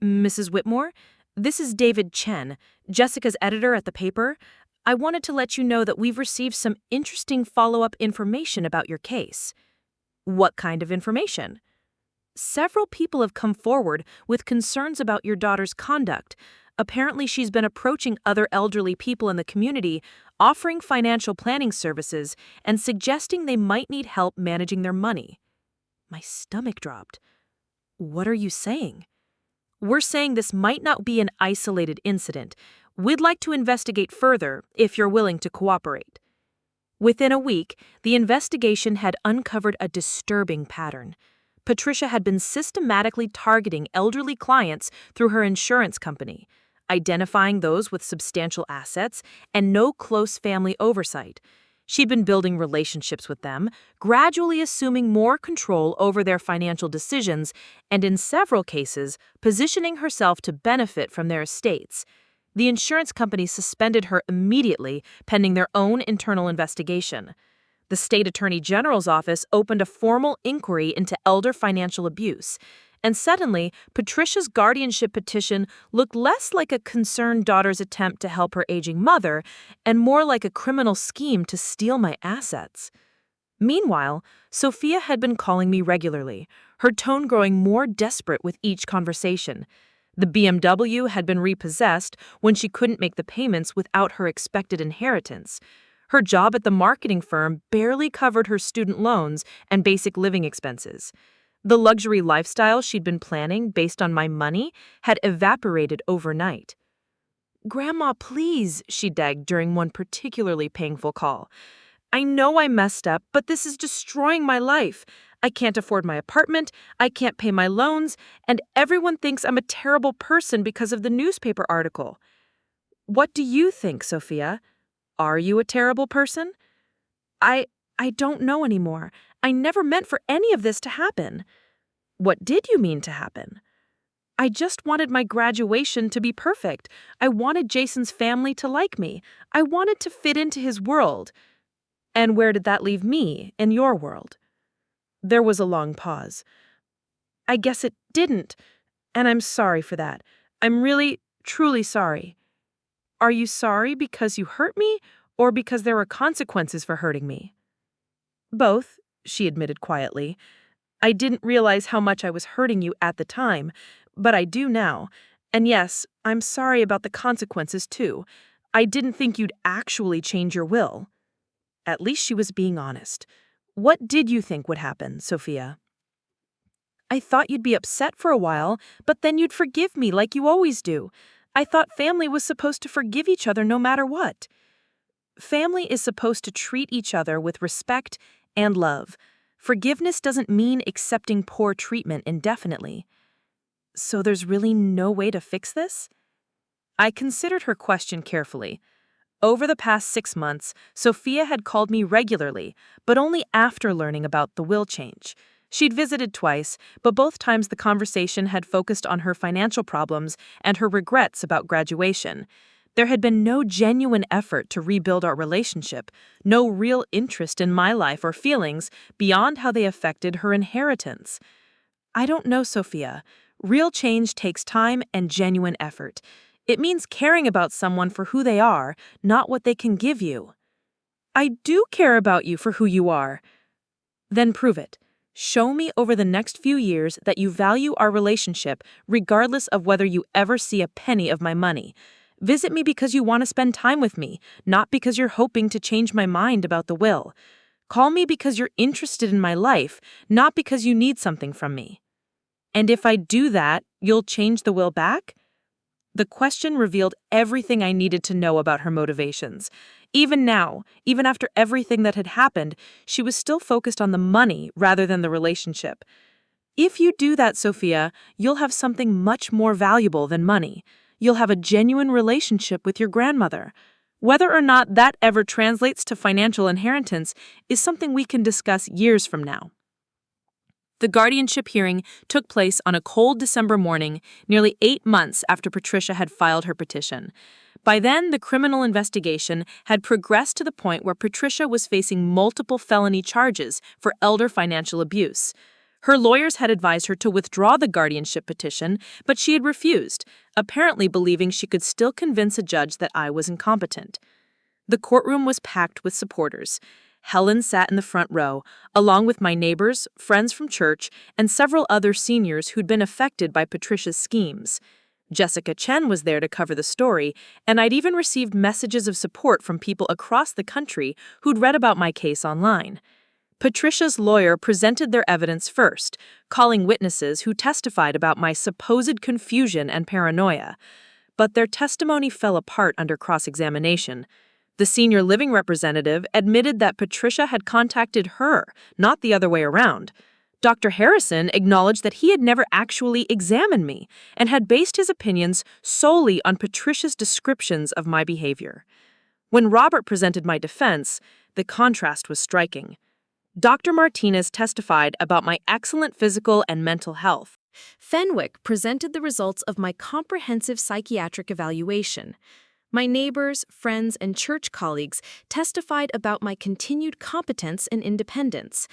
"Mrs. Whitmore, this is David Chen, Jessica's editor at the paper. I wanted to let you know that we've received some interesting follow-up information about your case." "What kind of information?" "Several people have come forward with concerns about your daughter's conduct. Apparently, she's been approaching other elderly people in the community, offering financial planning services, and suggesting they might need help managing their money." My stomach dropped. "What are you saying?" "We're saying this might not be an isolated incident. We'd like to investigate further if you're willing to cooperate." Within a week, the investigation had uncovered a disturbing pattern. Patricia had been systematically targeting elderly clients through her insurance company, identifying those with substantial assets and no close family oversight. She'd been building relationships with them, gradually assuming more control over their financial decisions, and in several cases, positioning herself to benefit from their estates. The insurance company suspended her immediately, pending their own internal investigation. The state attorney general's office opened a formal inquiry into elder financial abuse, and suddenly, Patricia's guardianship petition looked less like a concerned daughter's attempt to help her aging mother and more like a criminal scheme to steal my assets. Meanwhile, Sophia had been calling me regularly, her tone growing more desperate with each conversation. The BMW had been repossessed when she couldn't make the payments without her expected inheritance. Her job at the marketing firm barely covered her student loans and basic living expenses. The luxury lifestyle she'd been planning based on my money had evaporated overnight. "Grandma, please," she begged during one particularly painful call. "I know I messed up, but this is destroying my life. I can't afford my apartment, I can't pay my loans, and everyone thinks I'm a terrible person because of the newspaper article." "What do you think, Sophia? Are you a terrible person?" I don't know anymore. I never meant for any of this to happen." "What did you mean to happen?" "I just wanted my graduation to be perfect. I wanted Jason's family to like me. I wanted to fit into his world." "And where did that leave me in your world?" There was a long pause. "I guess it didn't, and I'm sorry for that. I'm really, truly sorry." "Are you sorry because you hurt me, or because there were consequences for hurting me?" "Both," she admitted quietly. "I didn't realize how much I was hurting you at the time, but I do now. And yes, I'm sorry about the consequences too. I didn't think you'd actually change your will." At least she was being honest. "What did you think would happen, Sophia?" I thought you'd be upset for a while, but then you'd forgive me like you always do. I thought family was supposed to forgive each other no matter what. Family is supposed to treat each other with respect and love. Forgiveness doesn't mean accepting poor treatment indefinitely. So there's really no way to fix this? I considered her question carefully. Over the past 6 months, Sophia had called me regularly, but only after learning about the will change. She'd visited twice, but both times the conversation had focused on her financial problems and her regrets about graduation. There had been no genuine effort to rebuild our relationship, no real interest in my life or feelings beyond how they affected her inheritance. I don't know, Sophia. Real change takes time and genuine effort. It means caring about someone for who they are, not what they can give you. I do care about you for who you are. Then prove it. Show me over the next few years that you value our relationship, regardless of whether you ever see a penny of my money. Visit me because you want to spend time with me, not because you're hoping to change my mind about the will. Call me because you're interested in my life, not because you need something from me. And if I do that, you'll change the will back? The question revealed everything I needed to know about her motivations. Even now, even after everything that had happened, she was still focused on the money rather than the relationship. If you do that, Sophia, you'll have something much more valuable than money. You'll have a genuine relationship with your grandmother. Whether or not that ever translates to financial inheritance is something we can discuss years from now. The guardianship hearing took place on a cold December morning, nearly 8 months after Patricia had filed her petition. By then, the criminal investigation had progressed to the point where Patricia was facing multiple felony charges for elder financial abuse. Her lawyers had advised her to withdraw the guardianship petition, but she had refused, apparently believing she could still convince a judge that I was incompetent. The courtroom was packed with supporters. Helen sat in the front row, along with my neighbors, friends from church, and several other seniors who'd been affected by Patricia's schemes. Jessica Chen was there to cover the story, and I'd even received messages of support from people across the country who'd read about my case online. Patricia's lawyer presented their evidence first, calling witnesses who testified about my supposed confusion and paranoia. But their testimony fell apart under cross-examination. The senior living representative admitted that Patricia had contacted her, not the other way around. Dr. Harrison acknowledged that he had never actually examined me and had based his opinions solely on Patricia's descriptions of my behavior. When Robert presented my defense, the contrast was striking. Dr. Martinez testified about my excellent physical and mental health. Fenwick presented the results of my comprehensive psychiatric evaluation. My neighbors, friends, and church colleagues testified about my continued competence and independence.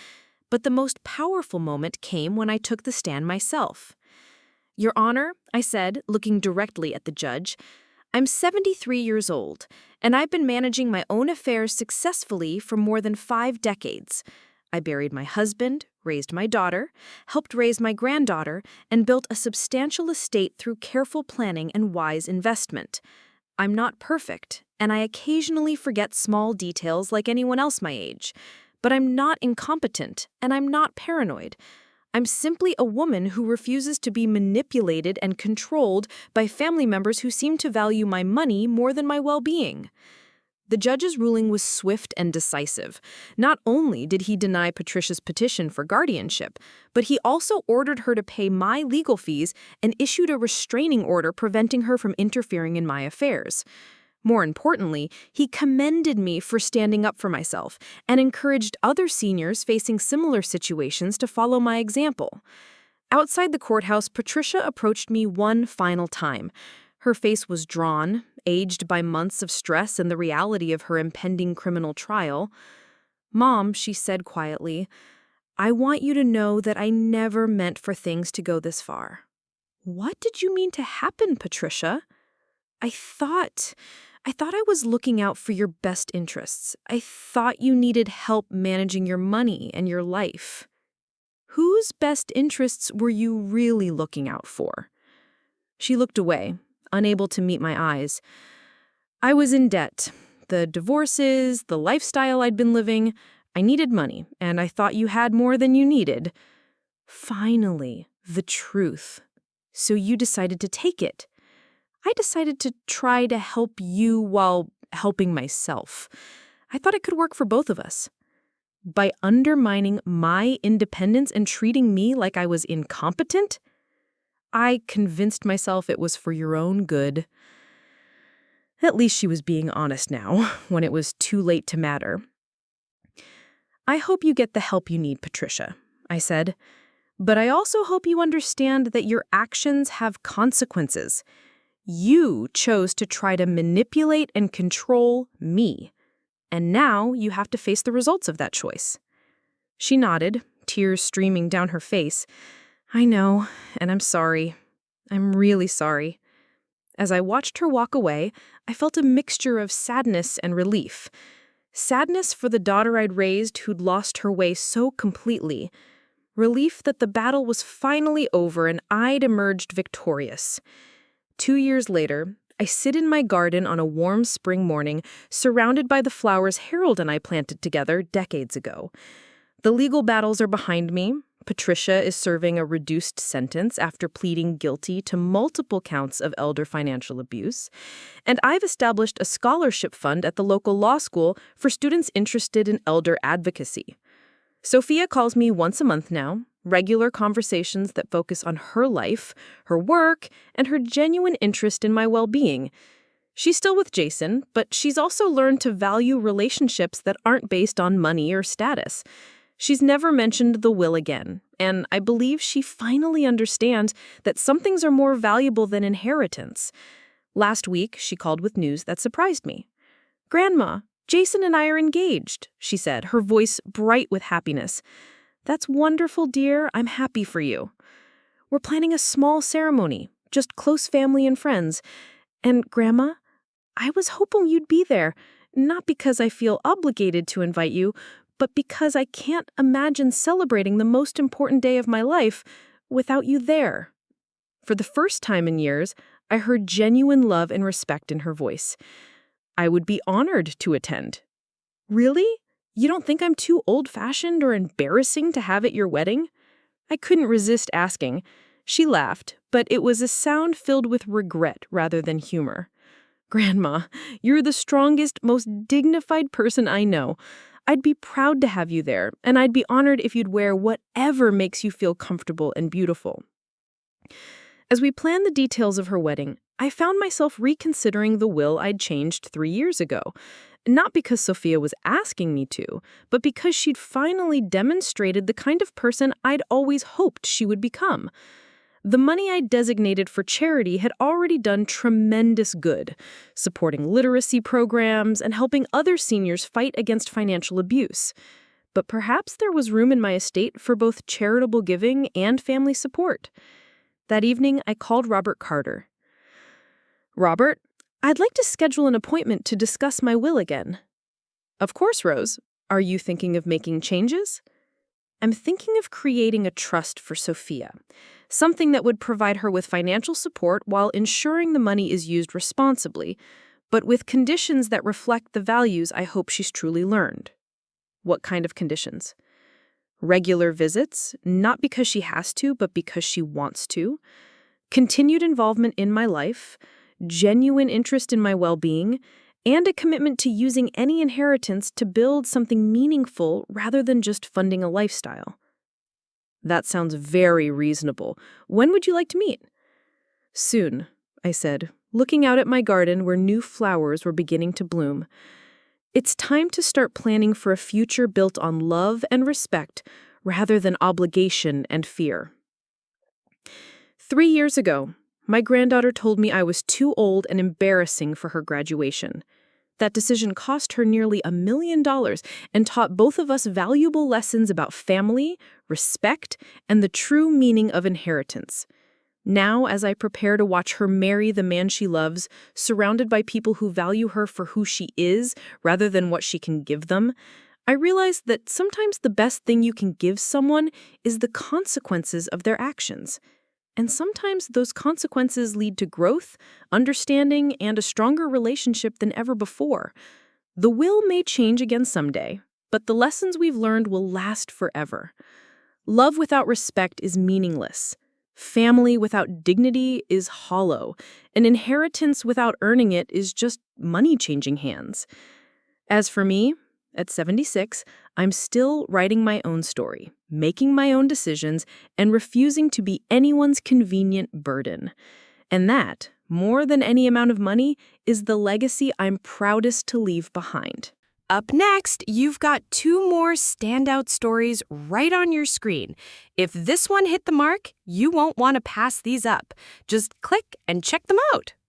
But the most powerful moment came when I took the stand myself. Your Honor, I said, looking directly at the judge, I'm 73 years old, and I've been managing my own affairs successfully for more than 5 decades. I buried my husband, raised my daughter, helped raise my granddaughter, and built a substantial estate through careful planning and wise investment. I'm not perfect, and I occasionally forget small details like anyone else my age. But I'm not incompetent, and I'm not paranoid. I'm simply a woman who refuses to be manipulated and controlled by family members who seem to value my money more than my well-being. The judge's ruling was swift and decisive. Not only did he deny Patricia's petition for guardianship, but he also ordered her to pay my legal fees and issued a restraining order preventing her from interfering in my affairs. More importantly, he commended me for standing up for myself and encouraged other seniors facing similar situations to follow my example. Outside the courthouse, Patricia approached me one final time. Her face was drawn, aged by months of stress and the reality of her impending criminal trial. "Mom," she said quietly, "I want you to know that I never meant for things to go this far." "What did you mean to happen, Patricia?" I thought I was looking out for your best interests. I thought you needed help managing your money and your life." "Whose best interests were you really looking out for?" She looked away, unable to meet my eyes. "I was in debt. The divorces, the lifestyle I'd been living. I needed money, and I thought you had more than you needed." Finally, the truth. So you decided to take it. I decided to try to help you while helping myself. I thought it could work for both of us. By undermining my independence and treating me like I was incompetent, I convinced myself it was for your own good. At least she was being honest now, when it was too late to matter. I hope you get the help you need, Patricia, I said. But I also hope you understand that your actions have consequences. You chose to try to manipulate and control me. And now you have to face the results of that choice. She nodded, tears streaming down her face. I know, and I'm sorry. I'm really sorry. As I watched her walk away, I felt a mixture of sadness and relief. Sadness for the daughter I'd raised who'd lost her way so completely. Relief that the battle was finally over and I'd emerged victorious. 2 years later, I sit in my garden on a warm spring morning, surrounded by the flowers Harold and I planted together decades ago. The legal battles are behind me. Patricia is serving a reduced sentence after pleading guilty to multiple counts of elder financial abuse. And I've established a scholarship fund at the local law school for students interested in elder advocacy. Sophia calls me once a month now, regular conversations that focus on her life, her work, and her genuine interest in my well-being. She's still with Jason, but she's also learned to value relationships that aren't based on money or status. She's never mentioned the will again, and I believe she finally understands that some things are more valuable than inheritance. Last week, she called with news that surprised me. "Grandma, Jason and I are engaged," she said, her voice bright with happiness. "That's wonderful, dear. I'm happy for you. We're planning a small ceremony, just close family and friends. And, Grandma, I was hoping you'd be there, not because I feel obligated to invite you, but because I can't imagine celebrating the most important day of my life without you there." For the first time in years, I heard genuine love and respect in her voice. I would be honored to attend. "Really? You don't think I'm too old-fashioned or embarrassing to have at your wedding?" I couldn't resist asking. She laughed, but it was a sound filled with regret rather than humor. "Grandma, you're the strongest, most dignified person I know. I'd be proud to have you there, and I'd be honored if you'd wear whatever makes you feel comfortable and beautiful." As we planned the details of her wedding, I found myself reconsidering the will I'd changed 3 years ago. Not because Sophia was asking me to, but because she'd finally demonstrated the kind of person I'd always hoped she would become. The money I'd designated for charity had already done tremendous good, supporting literacy programs and helping other seniors fight against financial abuse. But perhaps there was room in my estate for both charitable giving and family support. That evening, I called Robert Carter. "Robert, I'd like to schedule an appointment to discuss my will again." "Of course, Rose. Are you thinking of making changes?" "I'm thinking of creating a trust for Sophia, something that would provide her with financial support while ensuring the money is used responsibly, but with conditions that reflect the values I hope she's truly learned." "What kind of conditions?" "Regular visits, not because she has to, but because she wants to. Continued involvement in my life, genuine interest in my well-being, and a commitment to using any inheritance to build something meaningful rather than just funding a lifestyle." "That sounds very reasonable. When would you like to meet?" "Soon," I said, looking out at my garden where new flowers were beginning to bloom. "It's time to start planning for a future built on love and respect rather than obligation and fear." 3 years ago, my granddaughter told me I was too old and embarrassing for her graduation. That decision cost her nearly $1 million and taught both of us valuable lessons about family, respect, and the true meaning of inheritance. Now, as I prepare to watch her marry the man she loves, surrounded by people who value her for who she is rather than what she can give them, I realize that sometimes the best thing you can give someone is the consequences of their actions. And sometimes those consequences lead to growth, understanding, and a stronger relationship than ever before. The will may change again someday, but the lessons we've learned will last forever. Love without respect is meaningless. Family without dignity is hollow. An inheritance without earning it is just money changing hands. As for me, at 76, I'm still writing my own story, making my own decisions, and refusing to be anyone's convenient burden. And that, more than any amount of money, is the legacy I'm proudest to leave behind. Up next, you've got 2 more standout stories right on your screen. If this one hit the mark, you won't want to pass these up. Just click and check them out.